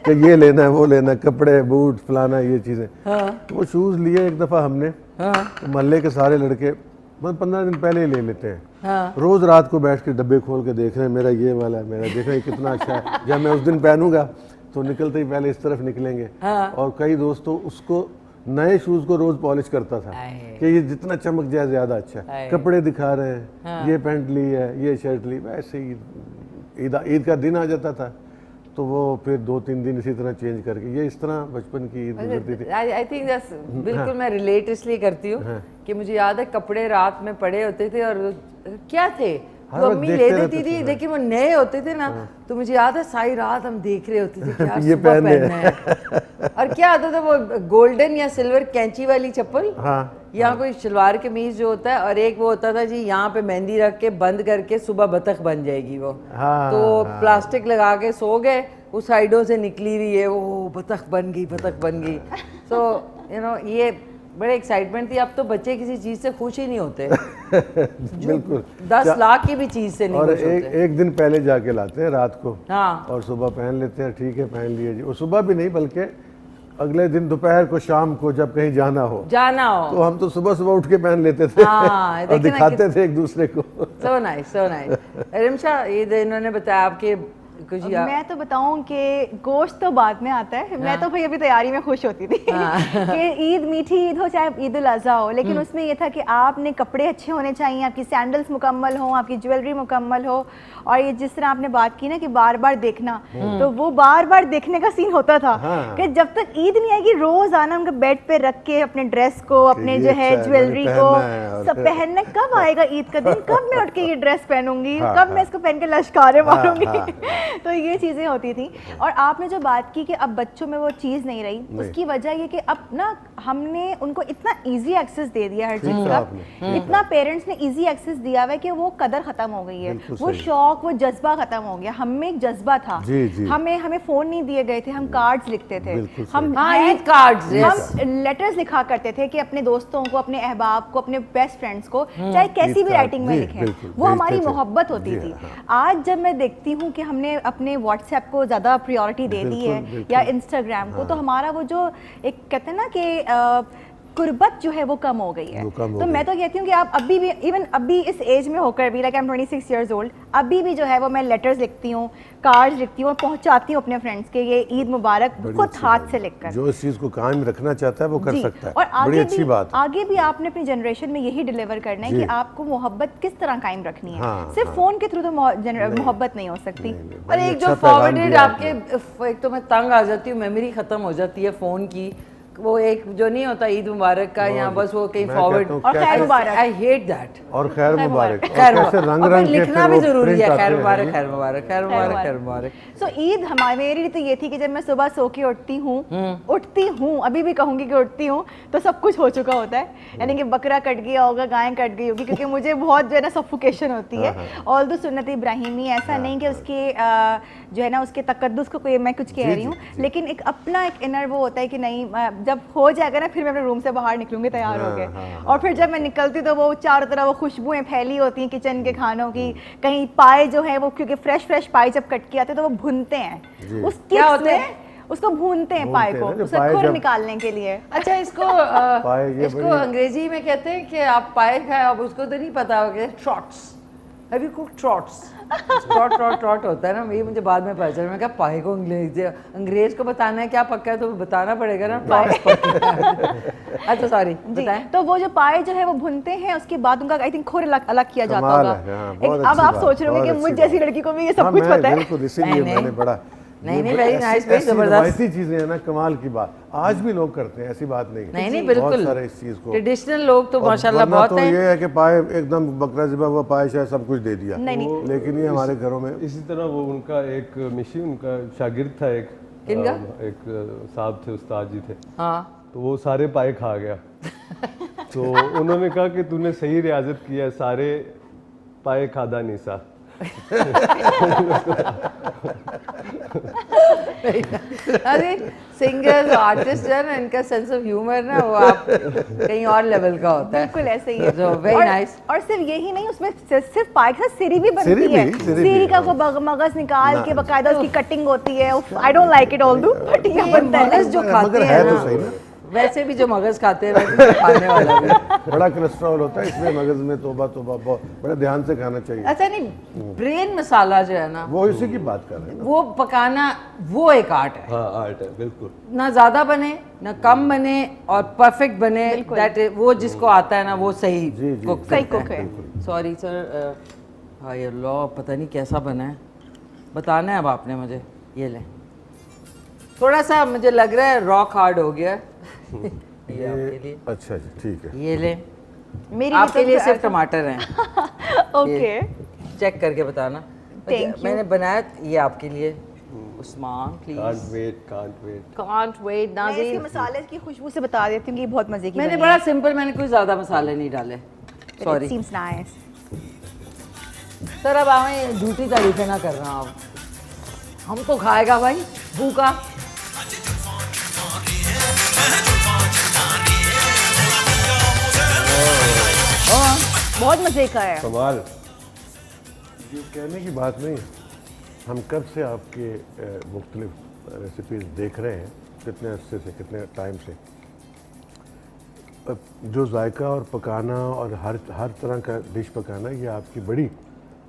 कि ये लेना है, वो लेना है, कपड़े, बूट, फलाना, ये चीज़ें। तो वो शूज़ लिए एक दफ़ा हमने, तो मोहल्ले के सारे लड़के मतलब 15 दिन पहले ही ले लेते हैं। रोज़ रात को बैठ के डब्बे खोल के देख रहे हैं, मेरा ये वाला है, मेरा देखो ये कितना अच्छा है, जब मैं उस दिन पहनूंगा तो निकलते ही पहले इस तरफ निकलेंगे। और कई दोस्तों उसको नए शूज़ को रोज़ पॉलिश करता था कि ये जितना चमक जाए ज़्यादा अच्छा है, कपड़े दिखा रहे हैं, ये पैंट ली है, ये शर्ट ली, वैसे ही ईद का दिन आ जाता था, तो वो फिर 2-3 दिन इसी तरह चेंज करके, ये इस तरह बचपन की ईद गुजरती थी। आई थिंक बिल्कुल मैं रिलेट इसलिए करती हूँ कि मुझे याद है कपड़े रात में पड़े होते थे और क्या थे वो मम्मी ले देती थी, लेकिन वो नए होते थे ना, तो मुझे याद है सारी रात हम देख रहे होते थे क्या ये सुबह पहनने पहनना है। और क्या आता था वो गोल्डन या सिल्वर कैंची वाली चप्पल, यहाँ कोई शलवार कमीज जो होता है, और एक वो होता था जी यहाँ पे मेहंदी रख के बंद करके सुबह बतख बन जाएगी वो, तो प्लास्टिक लगा के सो गए, उस साइडों से निकली हुई है वो बतख बन गई, बतख बन गई। सो ये बड़े एक्साइटमेंट थी। अब तो बच्चे किसी चीज से खुश ही नहीं होते बिल्कुल 10 लाख की भी चीज से नहीं और खुश होते। एक दिन पहले जाके लाते हैं रात को, हाँ, और सुबह पहन लेते हैं, ठीक है पहन लिए जी, और सुबह भी नहीं बल्कि अगले दिन दोपहर को, शाम को, जब कहीं जाना हो तो हम तो सुबह सुबह उठ के पहन लेते थे। हाँ, और दिखाते थे एक दूसरे को। So nice, so nice. Rimsha, ये इन्होंने बताया आपके कुछ मैं तो बताऊं कि गोश्त तो बाद में आता है। मैं तो भाई अभी तैयारी में खुश होती थी कि ईद मीठी ईद हो चाहे ईद उल अज़हा हो, लेकिन उसमें ये था कि आपने कपड़े अच्छे होने चाहिए, आपकी सैंडल्स मुकम्मल हो, आपकी ज्वेलरी मुकम्मल हो, और ये जिस तरह आपने बात की ना कि बार बार देखना, तो वो बार बार देखने का सीन होता था कि जब तक ईद नहीं आएगी रोज आना उनके बेड पे रख के अपने ड्रेस को, अपने जो है ज्वेलरी को सब पहनना, कब आएगा ईद का दिन, कब मैं उठ के ये ड्रेस पहनूंगी, कब मैं इसको पहन के लश्कारे मारूंगी। तो ये चीज़ें होती थी। और आपने जो बात की कि अब बच्चों में वो चीज़ नहीं रही, उसकी वजह ये कि अब ना हमने उनको इतना इजी एक्सेस दे दिया हर चीज़ का, इतना पेरेंट्स ने इजी एक्सेस दिया हुआ है कि वो कदर खत्म हो गई है, वो शौक, वो जज्बा खत्म हो गया। हमें एक जज्बा था, हमें फ़ोन नहीं दिए गए थे, हम कार्ड्स लिखते थे, हम लेटर्स लिखा करते थे कि अपने दोस्तों को, अपने अहबाब को, अपने बेस्ट फ्रेंड्स को, चाहे कैसी भी राइटिंग में लिखें, वो हमारी मोहब्बत होती थी। आज जब मैं देखती हूँ कि हमने अपने व्हाट्सएप को ज़्यादा प्रायोरिटी दे दी है या इंस्टाग्राम को, तो हमारा वो जो एक कहते हैं ना कि कुर्बत जो है वो कम हो गई है। तो मैं तो कहती हूँ कि आप अभी भी, इवन अभी इस एज में होकर भी, like I am 26 years old, अभी भी जो है वो मैं लेटर्स लिखती हूँ, कार्ड्स लिखती हूँ और पहुँचाती हूँ अपने फ्रेंड्स के, ये ईद मुबारक, खुद हाथ से लिखकर। जो इस चीज़ को कायम रखना चाहता है वो कर सकता है, और बड़ी अच्छी बात। आगे भी आपने अपनी जनरेशन में यही डिलीवर करना है कि आपको मोहब्बत किस तरह कायम रखनी है। सिर्फ फोन के थ्रू तो मोहब्बत नहीं हो सकती। और एक जो फॉरवर्डेड आपके, एक तो मैं तंग आ जाती हूँ, मेमोरी खत्म हो जाती है फोन की, वो एक जो नहीं होता ईद मुबारक का, यहाँ बस वो कहीं फॉरवर्ड और खैर मुबारक, आई हेट दैट, और खैर मुबारक, कैसे रंग रंग लिखना भी जरूरी है, खैर मुबारक, खैर मुबारक, खैर मुबारक, खैर मुबारक। सो ईद मेरे लिए तो ये थी कि जब मैं सुबह सो के उठती हूँ, अभी भी कहूँगी कि उठती हूँ, तो सब कुछ हो चुका होता है, यानी कि बकरा कट गया होगा, गाय कट गई होगी, क्योंकि मुझे बहुत जो है ना सफोकेशन होती है। ऑल दो सुन्नत इब्राहिमी, ऐसा नहीं कि उसके जो है ना उसके तकद्दुस को कोई मैं कुछ कह रही हूँ, लेकिन एक अपना एक इनर वो होता है कि नहीं, जब हो जाएगा ना फिर मैं अपने रूम से बाहर निकलूंगी तैयार हो गए, और फिर जब मैं निकलती तो वो चारों तरफ वो खुशबुएं फैली होती हैं किचन के खानों की, कहीं पाए जो है वो, क्योंकि फ्रेश पाए जब कट के आते तो वो भुनते हैं, उस क्या होते हैं, उसको भूनते हैं पाए को, उसका खुर निकालने के लिए। अच्छा, इसको अंग्रेजी में कहते हैं कि आप पाए खाए, अब उसको तो नहीं पता होगा, ट्रॉट्स। Have you cooked trots? Trout trout trout होता है ना, ये मुझे बाद में पता चला। मैं कहा पाए को अंग्रेज को बताना है क्या पक्का है तो बताना पड़ेगा ना पाए पक्का है। अच्छा सॉरी जी, बताएं। तो वो जो पाए जो है वो भुनते हैं, उसके बाद उनका आई थिंक खोर अलग अलग किया जाता कमाल होगा। है, हाँ, बहुत अब अच्छी आप बात, सोच रहे होंगे कि बहुत मुझ अच्छी जैसी बात। लड़की को भी ये सब हाँ, कुछ मैं पता है। बिल्कुल, इसीलिए नहीं, मैंने बड़ा नहीं, ये very ऐसी- nice, very ऐसी जबरदस्त। रवायती चीजें हैं ना, कमाल की बात। आज भी लोग करते हैं, ऐसी बात नहीं है। नहीं नहीं बहुत बिल्कुल सारे इस चीज को, ट्रेडिशनल लोग तो और माशाल्लाह वरना बहुत तो हैं। ये है कि पाए एकदम बकरा ज़िबा हुआ पाए शायद सब कुछ दे दिया, नहीं, नहीं। लेकिन ये हमारे घरों में इसी तरह वो उनका एक मिशी उनका शागिर्द था एक, किनका? एक साहब थे, उस्ताद जी थे, हाँ तो वो सारे पाए खा गया। तो उन्होंने कहा कि तूने सही रियाजत किया, सारे पाए खादा नहीं सा। अरे सिंगर्स आर्टिस्ट है ना, इनका सेंस ऑफ ह्यूमर ना वो आप कहीं और लेवल का होता है। बिल्कुल ऐसे ही है। So, very और, nice. और सिर्फ यही नहीं, उसमें सिर्फ पाए के साथ सिरी भी बनती सिरी भी, है। सिरी भी, सिरी का हाँ। वो मगज निकाल के बकायदा उसकी कटिंग होती है। I don't like it all दो, बट ये बनता है। मगज जो मगर खाते है हैं तो ना, सही ना। वैसे भी जो मगज खाते हैं वैसे भी खाने वाला भी। बड़ा कोलेस्ट्रॉल होता है इसमें मगज में, तोबा तोबा, बहुत बड़े ध्यान से खाना चाहिए। अच्छा नहीं, ब्रेन मसाला जो है ना वो इसी की बात कर रहे हैं ना। वो पकाना वो एक आर्ट है। हाँ आर्ट है बिल्कुल। ना ज्यादा बने ना कम बने और परफेक्ट बने, दैट वो जिसको आता है ना वो सही जी, जी, कुक सही कुक है। सॉरी सर, हाय अल्लाह पता नहीं कैसा बना है, बताना है अब आपने मुझे। ये ले, थोड़ा सा मुझे लग रहा है रॉक हार्ड हो गया। ये आपके लिए, अच्छा जी, ठीक है। ये ले, मेरी आपके लिए सिर्फ टमाटर हैं, ओके, चेक करके बताना। Thank you. मैंने बनाया ये आपके लिए। Usman please, can't wait. Can't wait मैं इसके नाज़रीन। मसाले की खुशबू से बता देती हूँ कि ये बहुत मजे की मैंने बनी बड़ा सिंपल, मैंने कोई ज्यादा मसाले नहीं डाले, है। Sorry It seems nice. Sir. अब हमें झूठी तारीफें ना कर रहा आप, हम तो खाएगा भाई भूखा। बहुत मजे का है। कमाल। ये कहने की बात नहीं है, हम कब से आपके मुख्तलिफ रेसिपीज देख रहे हैं, कितने अरसे से, कितने टाइम से। जो जायका और पकाना और हर तरह का डिश पकाना, ये आपकी बड़ी,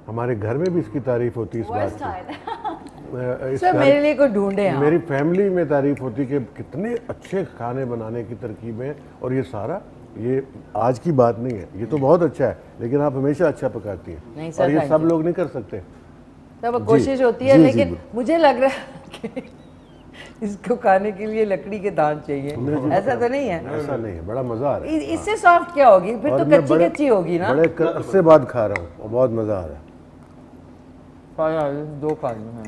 हमारे घर में भी इसकी तारीफ होती है इस बात की। इस सर घर- मेरे लिए कोई ढूंढे आप। मेरी फैमिली में तारीफ होती कि कितने अच्छे खाने बनाने की तरकीबें, और ये सारा ये आज की बात नहीं है, ये तो बहुत अच्छा है, लेकिन आप हमेशा अच्छा पकाती नहीं हैं, सर, और ये thank सब you. लोग नहीं कर सकते। तब जी, कोशिश होती है, जी, लेकिन जी, मुझे लग रहा है कि इसको खाने के लिए लकड़ी के दांत चाहिए, ऐसा तो नहीं है। ऐसा नहीं है, बड़ा मज़ा आ रहा है। इससे सॉफ्ट क्या होगी फिर, और तो मैं कच्ची बड़े- कच्ची होगी ना। बड़े अरसे बाद खा रहा हूँ और बहुत मज़ा आ रहा है, दो खा लूँ।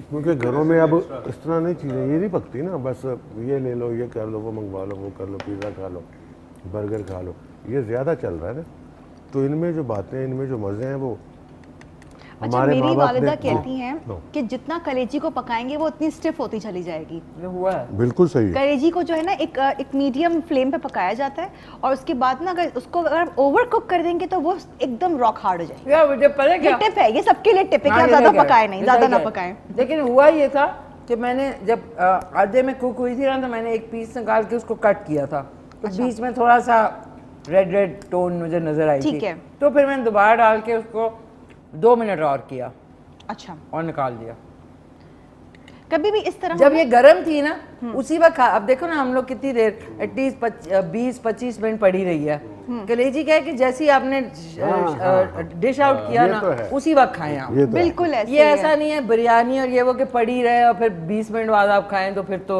क्योंकि घरों में अब इस तरह नहीं चीज़ें ये नहीं पकती ना, बस ये ले लो, ये कर लो, वो मंगवा लो, वो कर लो, पिज़्ज़ा खा लो, बर्गर खा लो, ये ज़्यादा चल रहा है ना। तो इनमें जो बातें हैं, इनमें जो मज़े हैं, वो अच्छा, हमारे मेरी माँ बाप वालिदा ने कहती हैं नो। कि जितना कलेजी को पकाएंगे वो उतनी स्टिफ होती चली जाएगी। ये हुआ है। बिल्कुल सही है। कलेजी को जो है ना एक मीडियम फ्लेम पे पकाया जाता है, और उसके बाद ना अगर ओवर कुक कर देंगे तो वो एकदम रॉक हार्ड हो जाएगी। क्या मुझे पता है ये क्या, टिप है, ये सबके लिए टिप है कि हाँ, आप ये ज्यादा क्या है? पकाए नहीं, ये ज्यादा क्या ना है? पकाएं। लेकिन हुआ ये था कि मैंने जब आधे में कुक हुई थी ना, तो मैंने एक पीस निकाल के उसको कट किया था, तो बीच में थोड़ा सा रेड टोन मुझे नजर आई ठीक थी, है। तो फिर मैंने दोबारा डाल के उसको 2 मिनट और किया अच्छा, और निकाल दिया। कभी भी इस तरह जब ये गर्म थी ना उसी वक्त अब देखो ना हम लोग कितनी देर, एटलीस्ट 20-25 मिनट पड़ी रही है। कलेजी क्या है कि जैसे ही आपने डिश आउट किया ये ना तो है। उसी वक्त खाएं आप। ये तो है। बिल्कुल ऐसे ये ऐसा नहीं है बिरयानी और ये वो कि पड़ी रहे और फिर 20 मिनट बाद आप खाएं तो फिर तो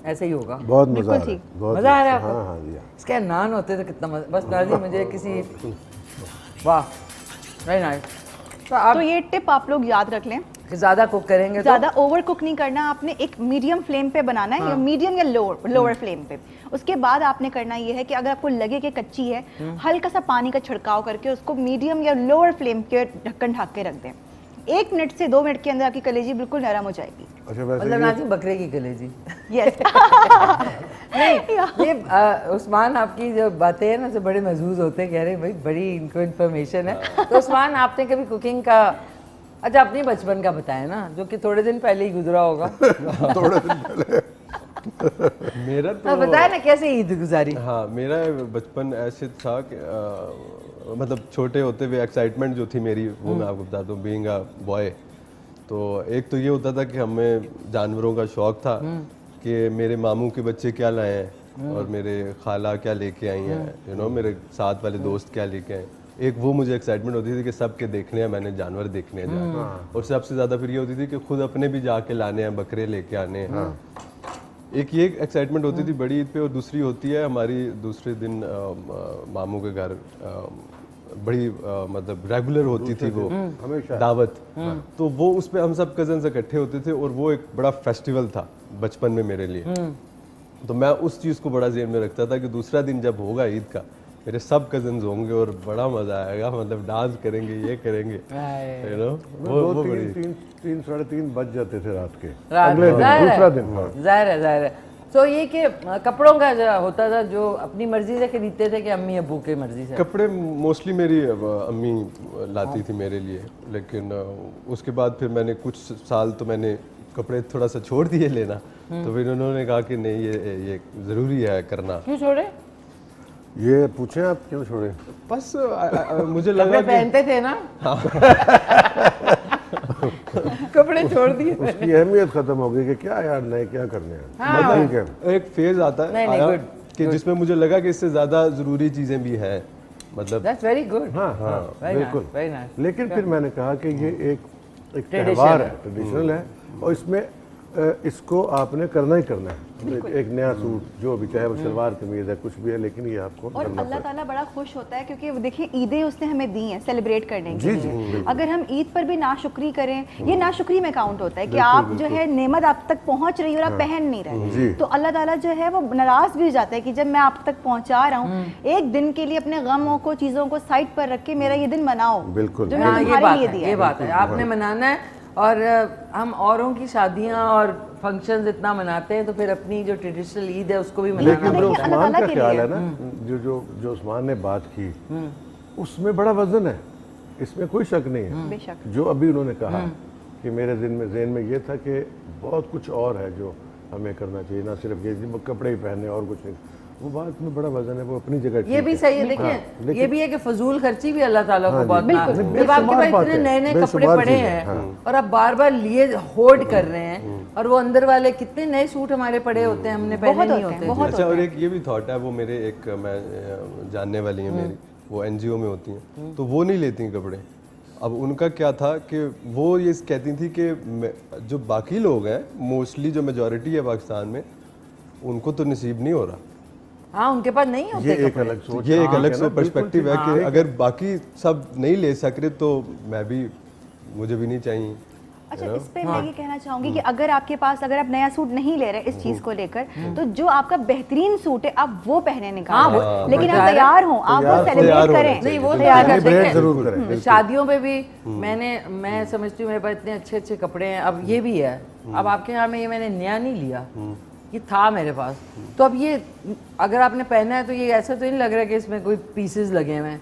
ऐसे ही होगा। बहुत मज़ा आ बिल्कुल रहा है, ठीक। बहुत मज़ा आ रहा है अच्छा। आपको? हाँ हाँ जी हाँ। इसके नान होते तो कितना मजा, बस नाजी मुझे किसी, वाह वेरी नाइस। तो आप तो ये टिप आप लोग याद रख लें, ज़्यादा कुक करेंगे तो ज्यादा ओवर कुक नहीं करना, आपने एक मीडियम फ्लेम पे बनाना है, या मीडियम या लोअर फ्लेम पे। उसके बाद आपने करना ये है कि अगर आपको लगे कि कच्ची है, हल्का सा पानी का छिड़काव करके उसको मीडियम या लोअर फ्लेम के ढक्कन ढक के रख दें। 1 मिनट से 2 मिनट के अंदर आपकी कलेजी बिल्कुल नरम हो जाएगी। अच्छा, वैसे मतलब ये- नाजी बकरे की कलेजी। यस। नहीं ये उस्मान आपकी जो बातें हैं ना जो बड़े महसूस होते हैं, कह रहे हैं भाई बड़ी इनको इन्फॉर्मेशन है। तो उस्मान आपने कभी कुकिंग का, अच्छा अपने बचपन का बताया ना, जो कि थोड़े दिन पहले ही गुजरा होगा। थोड़े दिन पहले मेरा तो बताया ना कैसे ईद गुजारी। हाँ, मेरा बचपन ऐसे था कि मतलब छोटे होते हुए एक्साइटमेंट जो थी मेरी वो मैं आपको बताता हूँ। बीइंग अ बॉय, तो एक तो ये होता था कि हमें जानवरों का शौक था कि मेरे मामू के बच्चे क्या लाए हैं और मेरे खाला क्या लेके आई हैं, यू नो, मेरे साथ वाले दोस्त क्या लेके आए। एक वो मुझे एक्साइटमेंट होती थी कि सबके देखने हैं, मैंने जानवर देखने हैं जाके। और सबसे ज़्यादा फिर ये होती थी कि खुद अपने भी जाके लाने हैं, बकरे लेके आने हैं। एक ये एक्साइटमेंट होती थी बड़ी ईद पे, और दूसरी होती है हमारी दूसरे दिन मामू के घर बड़ी मतलब रेगुलर होती थी वो हमेशा दावत। तो वो उस पे हम सब कजन्स इकट्ठे होते थे और वो एक बड़ा फेस्टिवल था बचपन में मेरे लिए। तो मैं उस चीज़ को बड़ा ज़हन में रखता था कि दूसरा दिन जब होगा ईद का, मेरे सब कजन्स होंगे और बड़ा मजा आएगा, मतलब डांस करेंगे, ये करेंगे, यू नो। वो बड़ी तीन साढ़े तीन बज जाते थे रात के, रात अगले दिन जाहिर है। दूसरा दिन। हाँ। जाहिर है। तो ये कि कपड़ों का जो होता था, जो अपनी मर्जी से खरीदते थे कि अम्मी अबू की मर्जी से? कपड़े मोस्टली मेरी अम्मी लाती थी मेरे लिए, लेकिन उसके बाद फिर मैंने कुछ साल तो मैंने कपड़े थोड़ा सा छोड़ दिए लेना। तो फिर उन्होंने कहा कि नहीं, ये ज़रूरी है करना। क्यों छोड़े? ये पूछें आप क्यों छोड़े? बस मुझे लगा कपड़े पहनते थे ना। कपड़े छोड़ दिए। उसकी अहमियत खत्म हो गई कि क्या यार नए क्या करने हैं। हाँ। ठीक है। एक फेज आता है नहीं, आया good, कि जिसमें मुझे लगा कि इससे ज़्यादा ज़रूरी चीज़ें भी हैं, मतलब That's very good. हाँ हाँ Very nice, बिल्कुल। very nice. लेकिन फिर मैंने कहा कि ये एक Tradition त्यौहार है। है, ट्रेडिशनल है, और इसमें इसको आपने करना ही करना है। एक नया सूट जो भी, चाहे वो शलवार कमीज है, कुछ भी है, लेकिन ये आपको और करना अल्लाह पड़ेगा। ताला बड़ा खुश होता है क्योंकि देखिए ईदें उसने हमें दी हैं सेलिब्रेट करने जी, के जी, लिए। बिल्कुल। अगर हम ईद पर भी नाशुक्री करें, ये नाशुक्री में काउंट होता है कि आप जो है नेमत आप तक पहुंच रही है और आप पहन नहीं जी। रहे, तो अल्लाह ताला जो है वो नाराज भी हो जाता है कि जब मैं आप तक पहुंचा रहा हूँ, एक दिन के लिए अपने गमों को, चीज़ों को साइड पर रख के मेरा ये दिन मनाओ, बिल्कुल। जो हाँ, मैंने ये तुम्हारे बात लिए है, दिया ये है। बात है, आपने मनाना है। और हम औरों की शादियां और फंक्शंस इतना मनाते हैं, तो फिर अपनी जो ट्रेडिशनल ईद है उसको भी मनाना लेकिन जो पड़ता है। अल्लाह उस्मान ताला का के ख्याल लिए। है ना, जो उस्मान ने बात की, उसमें बड़ा वजन है, इसमें कोई शक नहीं है। बेशक। जो अभी उन्होंने कहा कि मेरे ज़हन में ये था कि बहुत कुछ और है जो हमें करना चाहिए, ना सिर्फ ये कपड़े ही पहने और कुछ नहीं। वो बात में बड़ा वजन है, वो अपनी जगह ये ठीक भी है। सही है। देखिए, लेकिन- ये भी है कि फजूल खर्ची भी अल्लाह ताला को हाँ जी, बहुत बिल्कुल, ना- बिल्कुल। जब आपके बेशुमार पास बात इतने है, नए नए कपड़े बेशुमार पड़े चीज़ है, हैं हाँ। और आप बार बार लिए होल्ड कर रहे हैं, और वो अंदर वाले कितने नए सूट हमारे पड़े होते हैं, हमने पहने बहुत नहीं होते हैं, होते। बहुत अच्छा, और होता है। एक ये भी थॉट है, वो मेरे एक मैं जानने वाली हैं मेरी, वो एनजीओ में होती हैं, तो वो नहीं लेती कपड़े। अब उनका क्या था कि वो ये कहती थी कि जो बाकी लोग हैं, मोस्टली जो मेजॉरिटी है पाकिस्तान में, उनको तो नसीब नहीं हो रहा। हाँ, उनके पास नहीं होते ये एक कपड़े। अलग सोच ये एक हाँ, अलग है से ना, बिल्कुल पर्सपेक्टिव है ठीक। कि अगर बाकी सब नहीं ले सक रहे तो मैं भी, मुझे भी नहीं चाहिए। अच्छा, इस पे मैं ये कहना चाहूंगी कि अगर आपके पास, अगर आप नया सूट नहीं ले रहे इस चीज को लेकर, तो जो आपका बेहतरीन सूट है आप वो पहने हाँ, निकालो, वो- लेकिन वो आप तैयार हो, आप वो तैयार सेलिब्रेट होना करें। चाहिए। नहीं, वो तो तैयार है, हो। ब्रांड देखें, जरूर करें, बिल्कुल। शादियों पे भी मैं समझती हूँ मेरे पास इतने अच्छे अच्छे कपड़े हैं। अब ये भी है, अब आपके यहाँ में ये मैंने नया नहीं लिया, ये था मेरे पास। तो अब ये अगर आपने पहना है तो ये ऐसा तो नहीं लग रहा है कि इसमें कोई पीसेस लगे हुए हैं।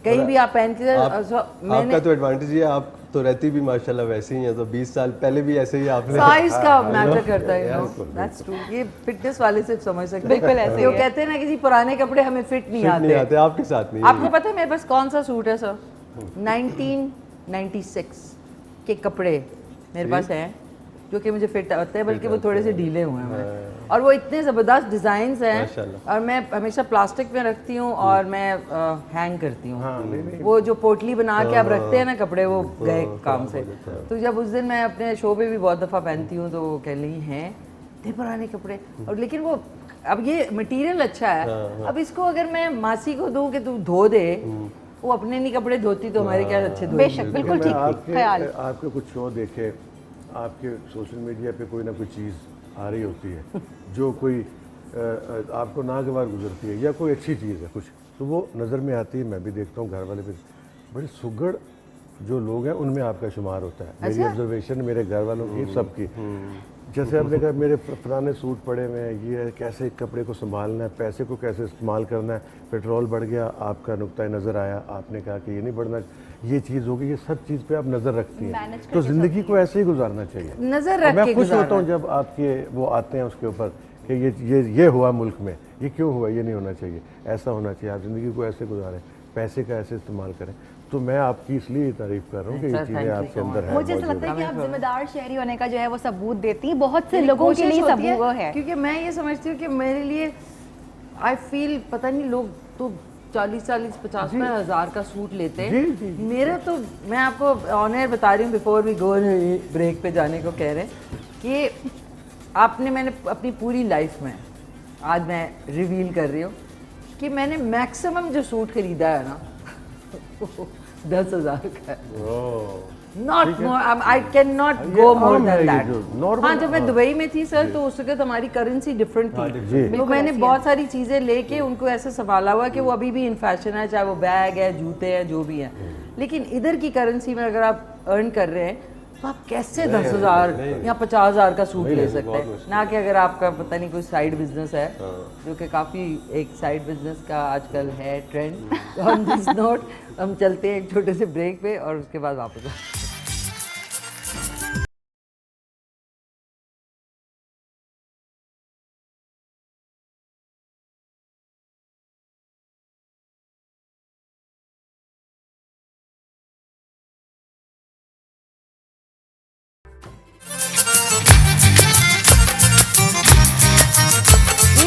कहीं भी आप पहन के आपका तो एडवांटेज ये है, आप तो रहती भी माशाल्लाह वैसे ही है, तो 20 साल पहले भी ऐसे ही आपने साइज का मैटर करता है, दैट्स ट्रू। ये फिटनेस वाले से समझ सकते हैं। बिल्कुल ऐसे ही वो है। कहते हैं ना, किसी पुराने कपड़े हमें फिट नहीं फिट नहीं आते। आते, आपके साथ नहीं। आपको पता है मेरे पास कौन सा सूट है सर? 1996 के कपड़े मेरे पास हैं जो कि मुझे फिट आते हैं, बल्कि वो थोड़े से ढीले हुए हैं, और वो इतने ज़बरदस्त डिज़ाइंस हैं, माशाल्लाह। और मैं हमेशा प्लास्टिक में रखती हूँ और मैं हैंग करती हूँ। हाँ, नहीं, नहीं। वो जो पोटली बना के आप रखते हैं ना कपड़े, वो गए काम से। तो जब उस दिन मैं अपने शो पे भी बहुत दफ़ा पहनती हूँ तो वो कह रही हैं थे पुराने कपड़े, और लेकिन वो अब ये मटेरियल अच्छा है। अब इसको अगर मैं मासी को दूँ कि तू धो दे, वो अपने नहीं कपड़े धोती तो हमारे क्या अच्छे धोती। बेशक, बिल्कुल मैं ठीक ख्याल। आपके कुछ शो देखे, आपके सोशल मीडिया पे कोई ना कोई चीज़ आ रही होती है जो कोई आपको नागवार गुजरती है, या कोई अच्छी चीज़ है कुछ, तो वो नज़र में आती है। मैं भी देखता हूँ, घर वाले भी, बड़े सुगड़ जो लोग हैं उनमें आपका शुमार होता है। मेरी ऑब्जर्वेशन, मेरे घर वालों की, सबकी। जैसे आपने कहा मेरे पुराने सूट पड़े हुए हैं, ये है कैसे कपड़े को संभालना है, पैसे को कैसे इस्तेमाल करना है, पेट्रोल बढ़ गया, आपका नुक्ता नज़र आया, आपने कहा कि ये नहीं बढ़ना, ये चीज़ होगी, ये सब चीज़ पे आप नज़र रखती हैं। मैनेज तो करके ज़िंदगी को ऐसे ही गुजारना चाहिए। नजर और रख मैं के खुश होता गुजारना। हूँ जब आपके वो आते हैं उसके ऊपर कि ये हुआ मुल्क में, ये क्यों हुआ, ये नहीं होना चाहिए, ऐसा होना चाहिए, आप ज़िंदगी को ऐसे गुजारें, पैसे का ऐसे इस्तेमाल करें। तो मैं आपकी इसलिए तारीफ़ कर रहा हूँ कि ये Sir, चीज़ें thank you आपके so अंदर much. है। मुझे ऐसा लगता है कि आप जिम्मेदार शहरी होने का जो है वो सबूत देती हैं, बहुत से मेरी लोगों के कोशिश लिए होती सबूत वो है। क्योंकि मैं ये समझती हूँ कि मेरे लिए आई फील, पता नहीं लोग तो 40-40, 50,000 का सूट लेते हैं, जी। मेरा तो, मैं आपको ऑनर बता रही हूँ, बिफोर वी गो ब्रेक पे जाने को कह रहे हैं कि मैंने अपनी पूरी लाइफ में, आज मैं रिवील कर रही हूँ कि मैंने मैक्सिमम जो सूट खरीदा है ना 10,000 का है। Not more, I can not go more than that. हाँ, जब मैं दुबई में थी सर, तो उस वक्त हमारी करेंसी डिफरेंट थी, तो मैंने बहुत सारी चीज़ें लेके उनको ऐसे संभाला हुआ कि वो अभी भी इन फैशन है, चाहे वो बैग है, जूते हैं, जो भी हैं। लेकिन इधर की करेंसी में अगर आप अर्न कर रहे हैं तो आप कैसे 10,000 या 50,000 का सूट ले सकते हैं, ना कि अगर आपका पता नहीं कोई साइड बिजनेस है, जो कि काफ़ी एक साइड बिजनेस का आजकल है ट्रेंड। ऑन दिस नोट हम चलते हैं एक छोटे से ब्रेक पे और उसके बाद वापस आते हैं।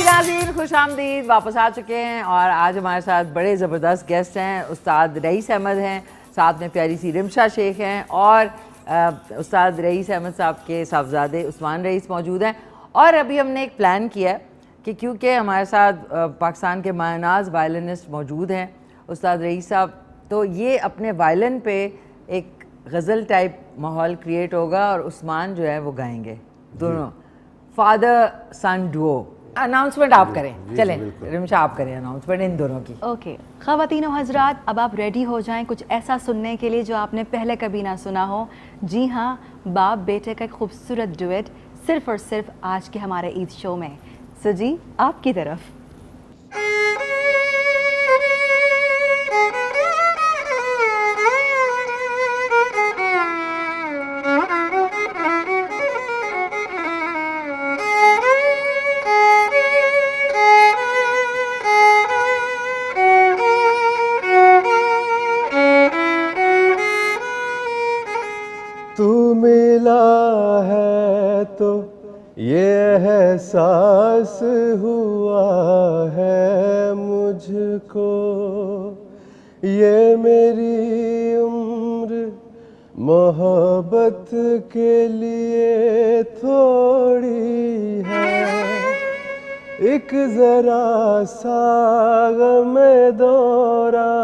नाज़रीन, खुश आमदीद, वापस आ चुके हैं और आज हमारे साथ बड़े ज़बरदस्त गेस्ट हैं। उस्ताद रईस अहमद हैं, साथ में प्यारी सी रिमशा शेख हैं और उस्ताद रईस अहमद साहब के साहबजादे उस्मान रईस मौजूद हैं। और अभी हमने एक प्लान किया है कि क्योंकि हमारे साथ पाकिस्तान के मायनाज वायलिनिस्ट मौजूद हैं उस्ताद रईस साहब, तो ये अपने वायलिन पे एक गज़ल टाइप माहौल क्रिएट होगा और उस्मान जो है वो गाएंगे, दोनों फादर सन डुओ। अनाउंसमेंट आप करें, चलें रिमशा आप करें अनाउंसमेंट इन दोनों की। ओके ख़वातीनो हज़रात, अब आप रेडी हो जाएं कुछ ऐसा सुनने के लिए जो आपने पहले कभी ना सुना हो। जी हाँ, बाप बेटे का एक खूबसूरत डुएट सिर्फ और सिर्फ आज के हमारे ईद शो में। सो जी, आपकी तरफ। तू मिला है तो ये एहसास हुआ है मुझको, ये मेरी उम्र मोहब्बत के लिए थोड़ी है। एक जरा सा गम दौरा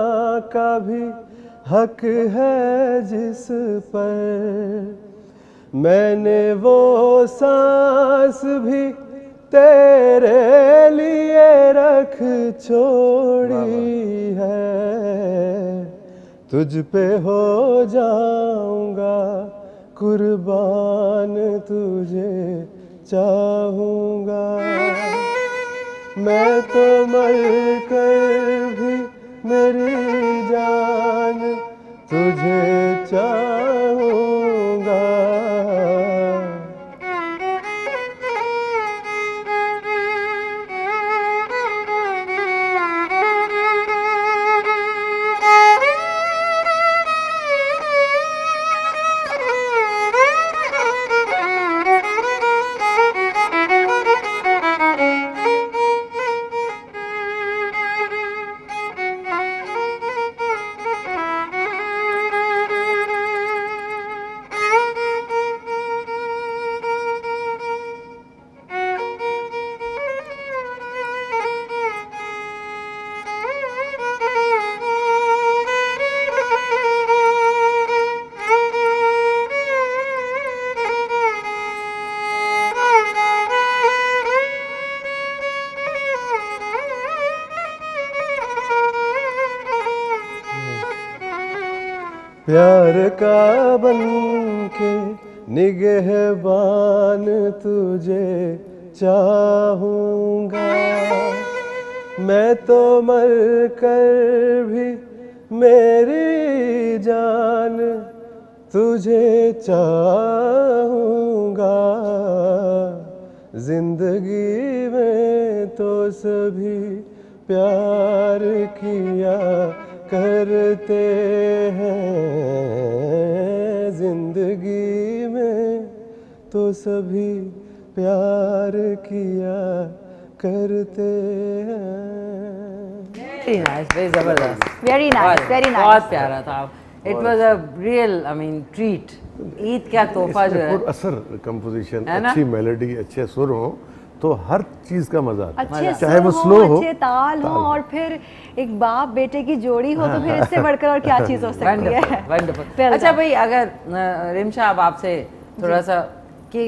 का भी हक है जिस पर, मैंने वो सांस भी तेरे लिए रख छोड़ी है। तुझ पे हो जाऊंगा कुर्बान, तुझे चाहूंगा। मैं तो मर कर भी मेरी जान तुझे चाहूंगा। प्यार का बन के निगहबान तुझे चाहूँगा। मैं तो मर कर भी मेरी जान तुझे चाहूँगा। जिंदगी तो सभी प्यार किया करते हैं, जिंदगी में तो सभी प्यार किया करते हैं। वेरी नाइस, वेरी जबरदस्त, वेरी नाइस, वेरी बहुत नाइस। प्यारा था। It was a real, I mean, treat. Eid का तोहफा जो है, असर, कंपोजिशन, है ना? अच्छी मेलोडी, अच्छे सुर हो तो हर चीज का मजा आता है। अच्छे चाहे वो सुर स्लो हो, अच्छे ताल हो, और फिर एक बाप बेटे की जोड़ी हो तो फिर इससे बढ़कर और क्या चीज हो सकती वंडरफुल, है। वंडरफुल। Well अच्छा done. भाई, अगर रिमशा अब आपसे थोड़ा सा कि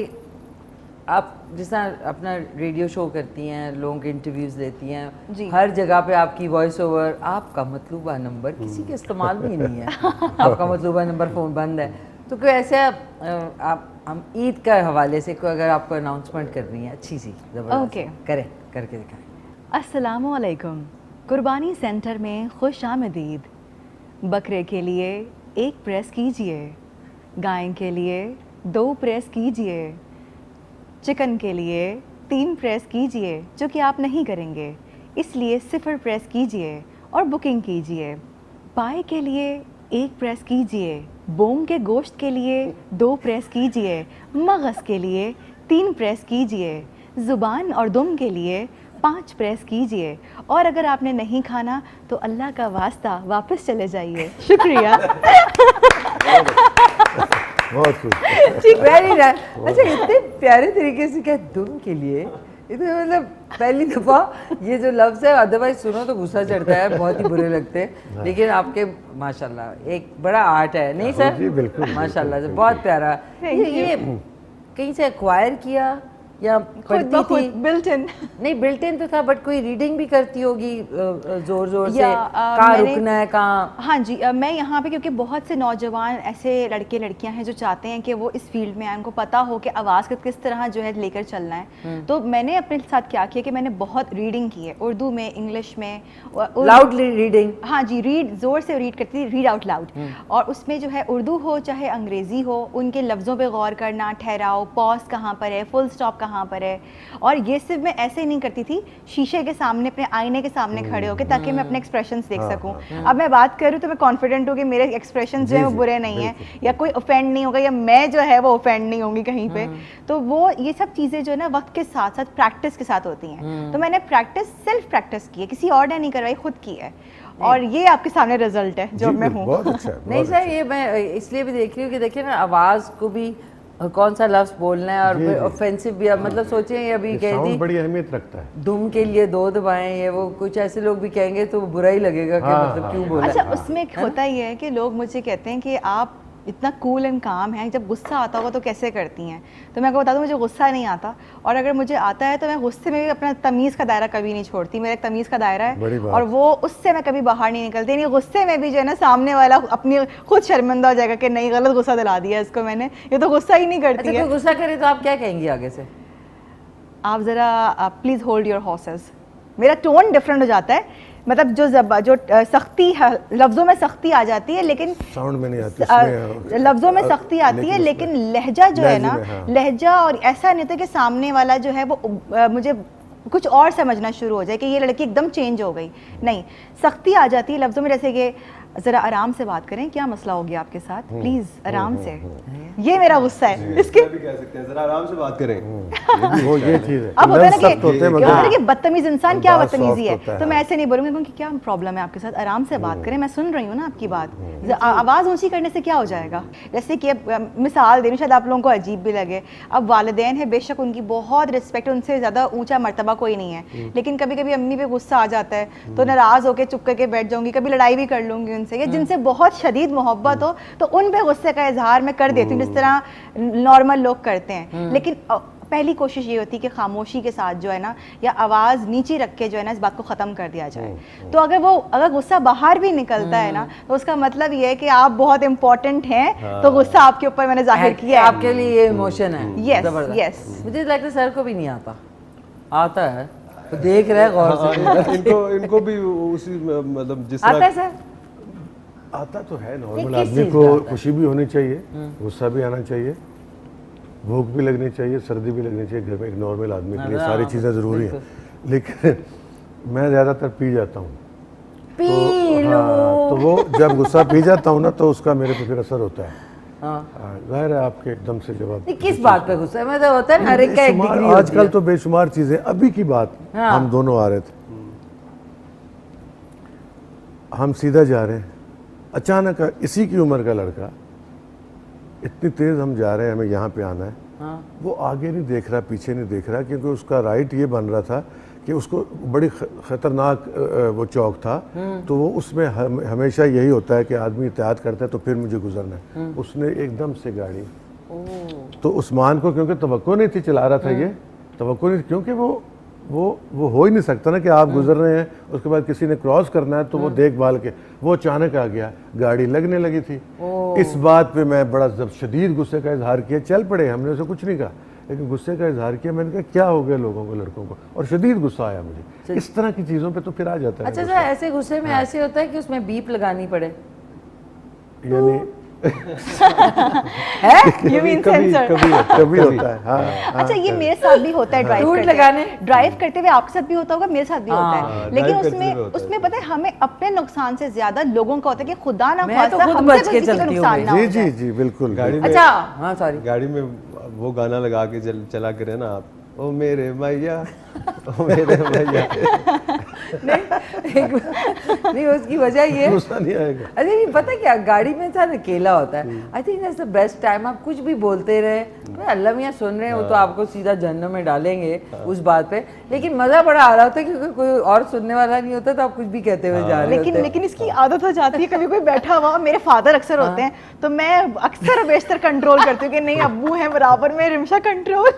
आप जिस तरह अपना रेडियो शो करती हैं, लोगों के इंटरव्यूज लेती हैं, जी। हर जगह पे आपकी वॉइस ओवर, आपका मतलूबा नंबर किसी के इस्तेमाल में ही नहीं है। आपका मतलूबा नंबर फ़ोन बंद है, तो कोई ऐसे आप हम ईद के हवाले से कोई अगर आपको अनाउंसमेंट करनी है अच्छी सी जबरदस्त, Okay. करें, करके दिखाएं। अस्सलामुअलैकुम। कुर्बानी सेंटर में खुश आमदीद। बकरे के लिए 1 प्रेस कीजिए, गाय के लिए 2 प्रेस कीजिए, चिकन के लिए 3 प्रेस कीजिए, जो कि आप नहीं करेंगे, इसलिए 0 प्रेस कीजिए और बुकिंग कीजिए। पाए के लिए 1 प्रेस कीजिए, बोंग के गोश्त के लिए 2 प्रेस कीजिए, मगज़ के लिए 3 प्रेस कीजिए, ज़ुबान और दुम के लिए 5 प्रेस कीजिए, और अगर आपने नहीं खाना तो अल्लाह का वास्ता वापस चले जाइए। शुक्रिया। बहुत खुश। Very nice. अच्छा, इतने प्यारे तरीके से क्या दुम के लिए, इतने मतलब पहली दफ़ा ये जो लफ्ज़ है, अदरवाइज सुनो तो गुस्सा चढ़ता है, बहुत ही बुरे लगते हैं, लेकिन आपके माशाल्लाह एक बड़ा आर्ट है, नहीं सर? जी, बिल्कुल, माशाल्लाह से बिल्कुल, बहुत प्यारा। ये कहीं से एक्वायर किया या खुद पढ़ती ब थी? खुद बिल्ट इन। नहीं, बिल्ट इन तो था, बट कोई रीडिंग भी करती होगी जोर जोर से, या, कहाँ मैंने- रुकना है, कहाँ? हाँ जी, मैं यहाँ पे, क्योंकि बहुत से नौजवान ऐसे लड़के लड़कियाँ हैं जो चाहते हैं कि वो इस फील्ड में आए, उनको पता हो कि आवाज़ को किस तरह जो है लेकर चलना है, तो मैंने अपने साथ क्या किया कि मैंने बहुत रीडिंग की है, उर्दू में, इंग्लिश में, लाउडली रीडिंग? हाँ जी, ज़ोर से रीड करती थी, रीड आउट लाउड। और उसमें जो है उर्दू हो चाहे अंग्रेज़ी हो, उनके लफ्ज़ों पे गौर करना, ठहराव, पॉज कहाँ पर है, फुल स्टॉप कहाँ पर है, और ये सिर्फ मैं ऐसे ही नहीं करती थी, शीशे के सामने, अपने आईने के सामने खड़े होकर, ताकि मैं अपने एक्सप्रेशंस देख सकूं। अब मैं बात करूं तो मैं कॉन्फिडेंट हूँ कि मेरे एक्सप्रेशंस जो है वो बुरे नहीं हैं, या कोई ऑफेंड नहीं होगा, या मैं जो है वो ऑफेंड नहीं होंगी कहीं पे। तो वो ये सब चीज़ें जो है ना वक्त के साथ साथ प्रैक्टिस के साथ होती हैं। तो मैंने सेल्फ प्रैक्टिस की है, किसी और ने नहीं करवाई, खुद की है, और ये आपके सामने रिजल्ट है जो जी, मैं हूँ। बहुत अच्छा है, नहीं बहुत सर, अच्छा है। ये मैं इसलिए भी देख रही हूँ कि देखिए ना, आवाज़ को भी कौन सा लफ्ज़ बोलना है, और जी, जी। ऑफेंसिव भी, अब मतलब सोचिए अभी ये कह साउंड दी बड़ी अहमियत रखता है। दुम के लिए 2 दबाएं, ये वो कुछ ऐसे लोग भी कहेंगे तो बुरा ही लगेगा कि हाँ, मतलब हाँ, क्यों बोला अच्छा, है? उसमें एक होता ही है कि लोग मुझे कहते हैं कि आप इतना कूल एंड काम है, जब गुस्सा आता होगा तो कैसे करती हैं? तो मैं आपको बता दूं, मुझे गुस्सा नहीं आता, और अगर मुझे आता है तो मैं गुस्से में भी अपना तमीज़ का दायरा कभी नहीं छोड़ती। मेरा एक तमीज़ का दायरा बड़ी है, बात। और वो उससे मैं कभी बाहर नहीं निकलती। नहीं, गुस्से में भी जो है ना, सामने वाला अपनी खुद शर्मिंदा हो जाएगा कि नहीं, गलत गुस्सा दिला दिया इसको मैंने, ये तो गुस्सा ही नहीं अच्छा, करती कोई है। गुस्सा करे तो आप क्या कहेंगी आगे से? आप ज़रा प्लीज़ होल्ड योर हॉर्सेस। मेरा टोन डिफरेंट हो जाता है, मतलब जो सख्ती है, लफ्ज़ों में सख्ती आ जाती है, लेकिन साउंड में नहीं आती, उसमें लफ्ज़ों में सख्ती आती है, लेकिन लहजा जो है ना, लहजे में, हाँ। लहजा, और ऐसा नहीं होता कि सामने वाला जो है वो मुझे कुछ और समझना शुरू हो जाए कि ये लड़की एकदम चेंज हो गई। नहीं, सख्ती आ जाती है लफ्ज़ों में, जैसे कि ज़रा आराम से बात करें, क्या मसला हो गया आपके साथ, प्लीज़ आराम से, ये मेरा गुस्सा है। इसके भी कह सकते हैं, जरा आराम से बात करें। वो ये चीज़ है। अब होता है ना लफ्ज़ सख्त होते हैं, कि क्या होता है मगर कि बदतमीज इंसान क्या अंदाज बदतमीजी soft है, होता है, तो मैं हाँ। ऐसे नहीं बोलूँगी कि क्या प्रॉब्लम है आपके साथ, आराम से बात करें, मैं सुन रही हूँ ना आपकी बात। आवाज़ ऊंची करने से क्या हो जाएगा? जैसे कि अब मिसाल दे रही हूँ, शायद आप लोगों को अजीब भी लगे। अब वालिदैन है, बेशक उनकी बहुत रिस्पेक्ट, उनसे ज़्यादा ऊंचा मर्तबा कोई नहीं है, लेकिन कभी कभी अम्मी पे गुस्सा आ जाता है तो नाराज़ होकर चुप करके बैठ जाऊँगी, कभी लड़ाई भी कर लूँगी उनसे, या जिनसे बहुत शदीद मोहब्बत हो तो उन पे गुस्से का इजहार मैं कर देती हूँ, जिस तरह नॉर्मल लोग करते हैं। लेकिन पहली कोशिश ये होती है कि खामोशी के साथ जो है ना, या आवाज़ नीची रख के जो है ना, इस बात को ख़त्म कर दिया जाए। तो अगर गुस्सा बाहर भी निकलता है ना, तो उसका मतलब ये है कि आप बहुत इंपॉर्टेंट हैं, तो गुस्सा आपके ऊपर मैंने जाहिर किया है। आपके लिए ये इमोशन है। Yes, जबरदस्त। yes. मुझे लगता है सर को भी नहीं आता, आता है तो देख रहे हैं गौर से। इनको भी उसी मतलब जिस आता है तरह सर? आता तो है, नॉर्मल किस आदमी चीज़ को का आता है? खुशी भी होनी चाहिए, गुस्सा भी आना चाहिए, भूख भी लगनी चाहिए, सर्दी भी लगनी चाहिए, घर में एक नॉर्मल आदमी के लिए सारी चीज़ें ज़रूरी हैं। लेकिन मैं ज़्यादातर पी जाता हूँ। पी तो लो। हाँ, तो वो जब गुस्सा पी जाता हूँ ना तो उसका मेरे पे फिर असर होता है। हाँ। जाहिर है आपके एकदम से जवाब नहीं, किस बात पे गुस्सा है? मतलब होता है ना, हर एक का एक डिग्री होती आजकल है। तो बेशुमार चीज़ें। अभी की बात, हाँ। हम दोनों आ रहे थे, हम सीधा जा रहे हैं, अचानक इसी की उम्र का लड़का, इतनी तेज़ हम जा रहे हैं, हमें यहाँ पे आना है, हाँ। वो आगे नहीं देख रहा, पीछे नहीं देख रहा, क्योंकि उसका राइट ये बन रहा था कि उसको बड़ी ख़तरनाक वो चौक था, तो वो उसमें हमेशा यही होता है कि आदमी एहतियात करता है तो फिर मुझे गुजरना है। उसने एकदम से गाड़ी, तो उस्मान को क्योंकि तवक्को नहीं थी, चला रहा था ये, तवक्को नहीं थी, क्योंकि वो हो ही नहीं सकता ना कि आप गुजर रहे हैं, उसके बाद किसी ने क्रॉस करना है तो वो देखभाल के, वो अचानक आ गया, गाड़ी लगने लगी थी। इस बात पे मैं बड़ा जब शदीद गुस्से का इजहार किया, चल पड़े, हमने उसे कुछ नहीं कहा, लेकिन गुस्से का इजहार किया। मैंने कहा क्या हो गया लोगों को, लड़कों को, और शदीद गुस्सा आया मुझे। इस तरह की चीज़ों पे तो फिर आ जाता है अच्छा सर, गुस्सा। ऐसे गुस्से में ऐसे होता है कि उसमें बीप लगानी पड़े, यानी है यू मीन सेंसर? कभी होता है। हाँ, अच्छा, ये मेरे साथ भी होता है ड्राइव टूट करते लगाने। ड्राइव करते हुए आपके साथ भी होता होगा, मेरे साथ भी होता है। हाँ, लेकिन drive करते उसमें हुए होता है। उसमें पता है हमें अपने नुकसान से ज्यादा लोगों का होता है कि खुदा ना मैं तो खास्ता खुद हमसे बच कोई के किसी को चलती हूँ नुकसान भाई। ना हो जी जाए। जी जी बिल्कुल। गाड़ी में, अच्छा हाँ सॉरी, गाड़ी में वो गाना लगा के चला करे ना आप, ओ मेरे मैया, ओ मेरे मैया। नहीं उसकी वजह ये, गुस्सा नहीं आएगा। अरे नहीं पता क्या, गाड़ी में इंसान अकेला होता है, I think that's the best time. आप कुछ भी बोलते रहे, अल्लाह मियाँ सुन रहे हैं, वो तो आपको सीधा जहन्नम में डालेंगे उस बात पे, लेकिन मज़ा बड़ा आ रहा होता है क्योंकि कोई और सुनने वाला नहीं होता, तो आप कुछ भी कहते हुए जा रहे होते हैं। लेकिन इसकी आदत हो जाती है, कभी कोई बैठा हुआ, मेरे फादर अक्सर होते हैं, तो मैं अक्सर बेशतर कंट्रोल करती हूँ कि नहीं अब्बू है बराबर में, रिमशा कंट्रोल।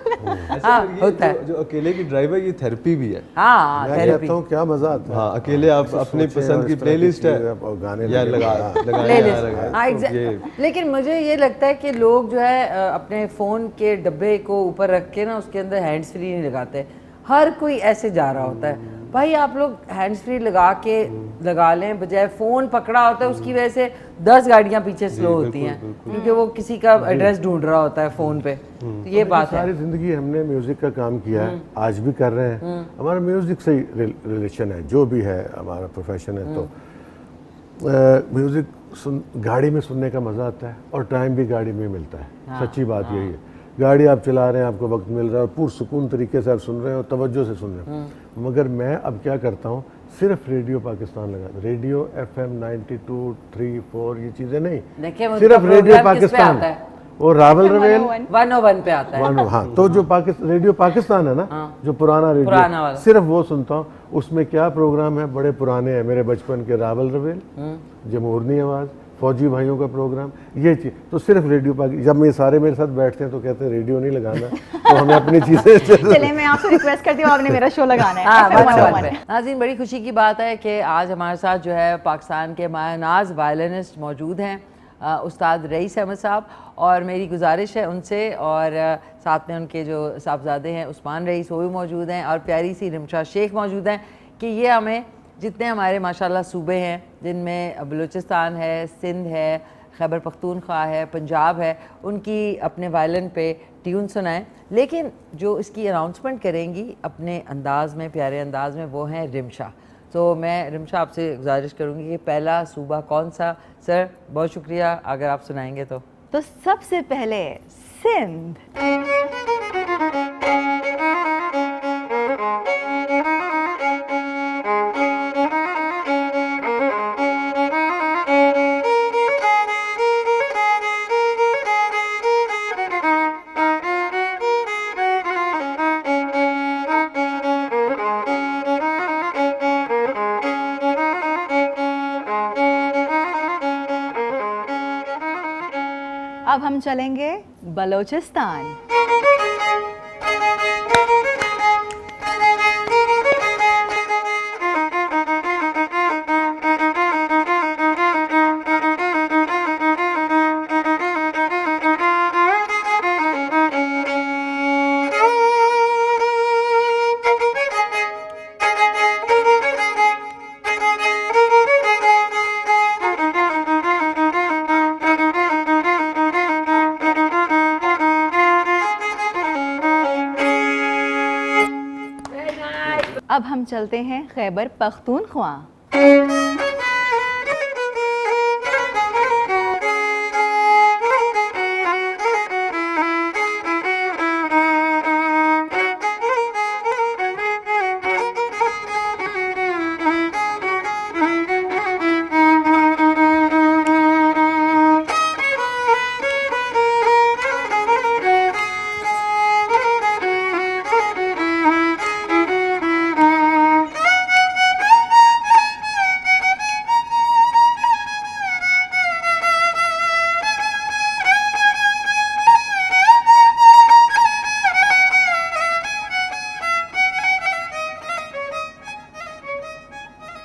हाँ, होता है। जो अकेले की ड्राइव है, ये थेरेपी भी है। हाँ मैं थेरेपी, कहता हूँ क्या मज़ा आता है। हाँ, अकेले आप अपनी सोचें पसंद और की इस तरह प्लेलिस्ट है, चीज़ें आप गाने या लगे, हाँ। प्लेलिस्ट। हाँ तो ये लेकिन मुझे ये लगता है कि लोग जो है अपने फ़ोन के डब्बे को ऊपर रख के ना उसके अंदर हैंड्स फ्री नहीं लगाते। हर कोई ऐसे जा रहा होता है, भाई आप लोग हैंड्स फ्री लगा लें, बजाय फ़ोन पकड़ा होता है उसकी वजह से 10 गाड़ियाँ पीछे स्लो होती हैं, क्योंकि वो किसी का एड्रेस ढूंढ रहा होता है फ़ोन पे। तो ये बात है। सारी ज़िंदगी हमने म्यूज़िक का काम किया है, आज भी कर रहे हैं, हमारा म्यूज़िक से रिलेशन है, जो भी है हमारा प्रोफेशन है। तो म्यूज़िक गाड़ी में सुनने का मज़ा आता है, और टाइम भी गाड़ी में मिलता है। सच्ची बात यही है, गाड़ी आप चला रहे हैं, आपको वक्त मिल रहा है, पुरसुकून तरीके से आप सुन रहे हो, तवज्जो से सुन रहे हो। मगर मैं अब क्या करता हूँ, सिर्फ रेडियो पाकिस्तान लगा, रेडियो FM 92, 3, 4 ये चीज़ें नहीं, देखिए मुझका सिर्फ रेडियो प्रोग्राम किस पे पाकिस्तान आता है? और रावल रवेल 101 पे आता है। हाँ, तो जो रेडियो पाकिस्तान है ना, जो पुराना पुराना रेडियो, वाला। सिर्फ वो सुनता हूँ। उसमें क्या प्रोग्राम है, बड़े पुराने हैं मेरे बचपन के, रावल रवेल, जमहूरनी आवाज़, फौजी भाइयों का प्रोग्राम, ये चीज़ तो सिर्फ रेडियो पाकिस्तान। जब ये सारे मेरे साथ बैठते हैं तो कहते हैं रेडियो नहीं लगाना, तो हमें अपनी चीज़ें चले मैं आपसे रिक्वेस्ट करती हूँ, आपने मेरा शो लगाना है। हाँ, FM 101 101 पे। नाज़रीन, बड़ी खुशी की बात है कि आज हमारे साथ जो है पाकिस्तान के मायनाज वायलिनिस्ट मौजूद हैं, उस्ताद रईस अहमद साहब, और मेरी गुजारिश है उनसे, और साथ में उनके जो साहबजादे हैं उस्मान रईस, वो भी मौजूद हैं, और प्यारी सी रिमशा शेख मौजूद हैं, कि ये हमें जितने हमारे माशाल्लाह सूबे हैं, जिनमें बलूचिस्तान है, सिंध है, खैबर पख्तूनख्वा है, पंजाब है, उनकी अपने वायलिन पे ट्यून सुनाएं। लेकिन जो इसकी अनाउंसमेंट करेंगी अपने अंदाज़ में, प्यारे अंदाज़ में, वो हैं रिमशा। तो मैं रिमशा आपसे गुजारिश करूँगी कि पहला सूबा कौन सा? सर बहुत शुक्रिया, अगर आप सुनाएंगे तो सबसे पहले सिंध। अब हम चलेंगे बलोचिस्तान। अब हम चलते हैं खैबर पख्तूनख्वा।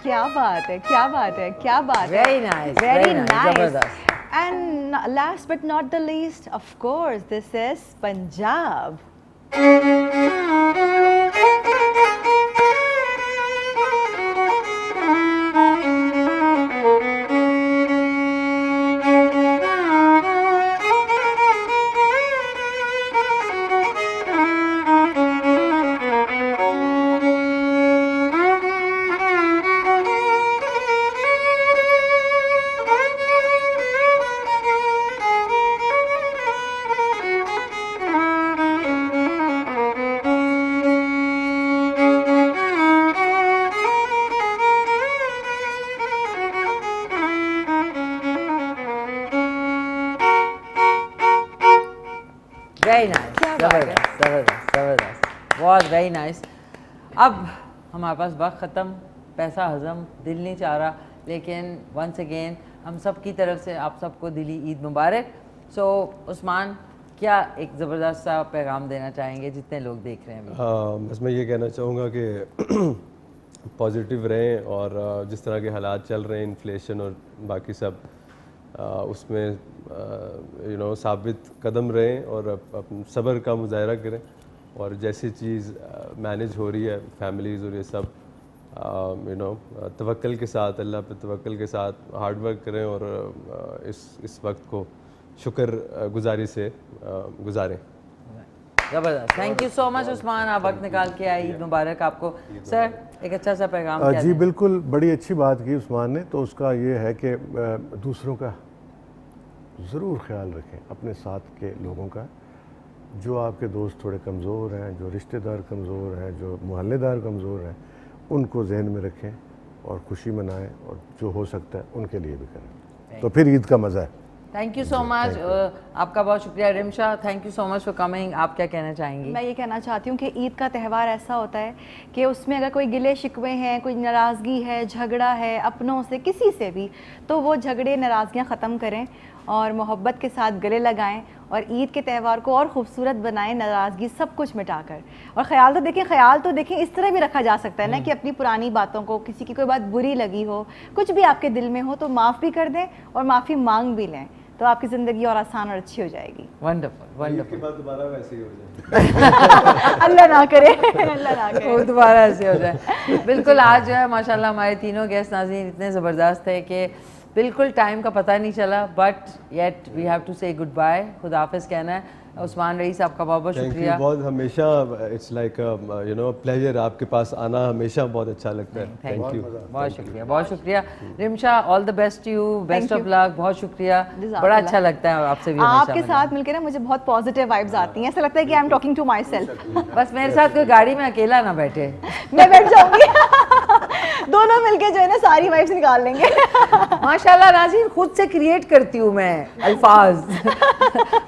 क्या बात है, क्या बात है, क्या बात है। Very nice, very very nice, nice. जबरदस्त। And last but not the least, of course, this is Punjab. Very nice, क्या बात है। जबरदस्त जबरदस्त जबरदस्त, बहुत वेरी नाइस। अब हमारे पास वक्त ख़त्म, पैसा हज़म, दिल नहीं चाह रहा, लेकिन वंस अगेन हम सब की तरफ से आप सबको दिली ईद मुबारक। सो उस्मान, क्या एक ज़बरदस्त सा पैगाम देना चाहेंगे जितने लोग देख रहे हैं अभी? बस मैं ये कहना चाहूँगा कि पॉजिटिव रहें और जिस तरह के हालात चल रहे हैं, इन्फ्लेशन और बाकी सब, उसमें साबित कदम रहें और अपने सब्र का मुजाहरा करें, और जैसी चीज़ मैनेज हो रही है फैमिलीज़ और ये सब, तवक्ल के साथ, अल्लाह पे तवक्ल के साथ हार्ड वर्क करें और इस वक्त को शुक्र गुजारी से गुजारें। ज़बरदस्त, thank you so much Usman, आप वक्त निकाल के आए, ईद मुबारक आपको। सर, एक अच्छा सा पैगाम क्या जी दें? बिल्कुल, बड़ी अच्छी बात की उस्मान ने। तो उसका ये है कि दूसरों का ज़रूर ख्याल रखें, अपने साथ के लोगों का, जो आपके दोस्त थोड़े कमज़ोर हैं, जो रिश्तेदार कमज़ोर हैं, जो मोहल्लेदार कमज़ोर हैं, उनको जहन में रखें और खुशी मनाएं, और जो हो सकता है उनके लिए भी करें, तो फिर ईद का मज़ा है। थैंक यू सो मच, आपका बहुत शुक्रिया। Rimsha, thank you so much for coming, आप क्या कहना चाहेंगी? मैं ये कहना चाहती हूँ कि ईद का त्यौहार ऐसा होता है कि उसमें अगर कोई गिले शिकवे हैं, कोई नाराज़गी है, झगड़ा है अपनों से, किसी से भी, तो वो झगड़े नाराज़गियाँ ख़त्म करें और मोहब्बत के साथ गले लगाएं और ईद के त्यौहार को और ख़ूबसूरत बनाएं, नाराज़गी सब कुछ मिटाकर। और ख्याल तो देखें इस तरह भी रखा जा सकता है ना कि अपनी पुरानी बातों को, किसी की कोई बात बुरी लगी हो, कुछ भी आपके दिल में हो, तो माफ़ भी कर दें और माफ़ी मांग भी लें, तो आपकी ज़िंदगी और आसान और अच्छी हो जाएगी। Wonderful wonderful. बाद दोबारा वैसे ही हो जाए। अल्लाह ना करे, अल्लाह ना करे। वो दोबारा ऐसे हो जाए। बिल्कुल, आज जो है माशाल्लाह हमारे तीनों गेस्ट नाज़रीन इतने ज़बरदस्त थे कि बिल्कुल टाइम का पता नहीं चला, but yet we have to say goodbye, खुदा हाफिज़ कहना है। उस्मान रईस, आपका बहुत बहुत शुक्रिया। बहुत, हमेशा इट्स लाइक प्लेजर, आपके पास आना हमेशा बहुत अच्छा लगता है। थैंक यू, बहुत शुक्रिया, बहुत शुक्रिया। Rimsha, all the best to you, best of luck, बहुत शुक्रिया। जज़ाकल्लाह। बड़ा अच्छा लगता है आपसे भी आपके हमेशा साथ मिलकर ना मुझे बहुत पॉजिटिव वाइब्स आती हैं, ऐसा लगता है कि I am talking to myself. बस मेरे साथ कोई गाड़ी में अकेला ना बैठे। मैं बैठ जाऊंगी। दोनों मिलके जो है ना सारी वाइब्स निकाल लेंगे। माशाल्लाह नाज़रीन, खुद से क्रिएट करती हूँ मैं अल्फाज।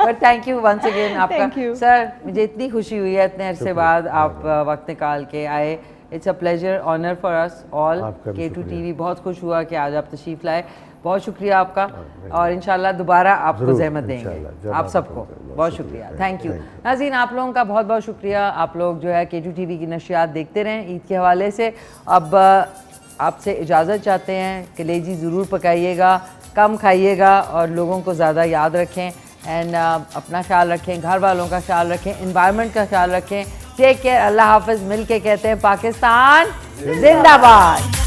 But thank you once again आपका। Thank you. सर, मुझे इतनी खुशी हुई है इतने अरसे बाद आप वक्त निकाल के आए। It's a pleasure, honour for us all. आपका भी K2 शुक्रिया। TV बहुत खुश हुआ कि आज आप तशरीफ़ लाए, बहुत शुक्रिया आपका, और इंशाल्लाह दोबारा आपको ज़रूर, जहमत इंशाल्लाह, देंगे जब आप आप सबको। कहोगे। बहुत शुक्रिया, शुक्रिया, थैंक यू। thank you। नाज़रीन, आप लोगों का बहुत बहुत शुक्रिया। आप लोग जो है K2 TV की नशियात देखते रहें ईद के हवाले से। अब आपसे इजाज़त चाहते हैं, कलेजी ज़रूर पकाइएगा, कम खाइएगा और लोगों को ज़्यादा याद रखें, एंड अपना ख्याल रखें, घर वालों का ख्याल रखें, एनवायरनमेंट का ख्याल रखें। टेक केयर, अल्लाह हाफ़िज़। मिल के कहते हैं पाकिस्तान जिंदाबाद।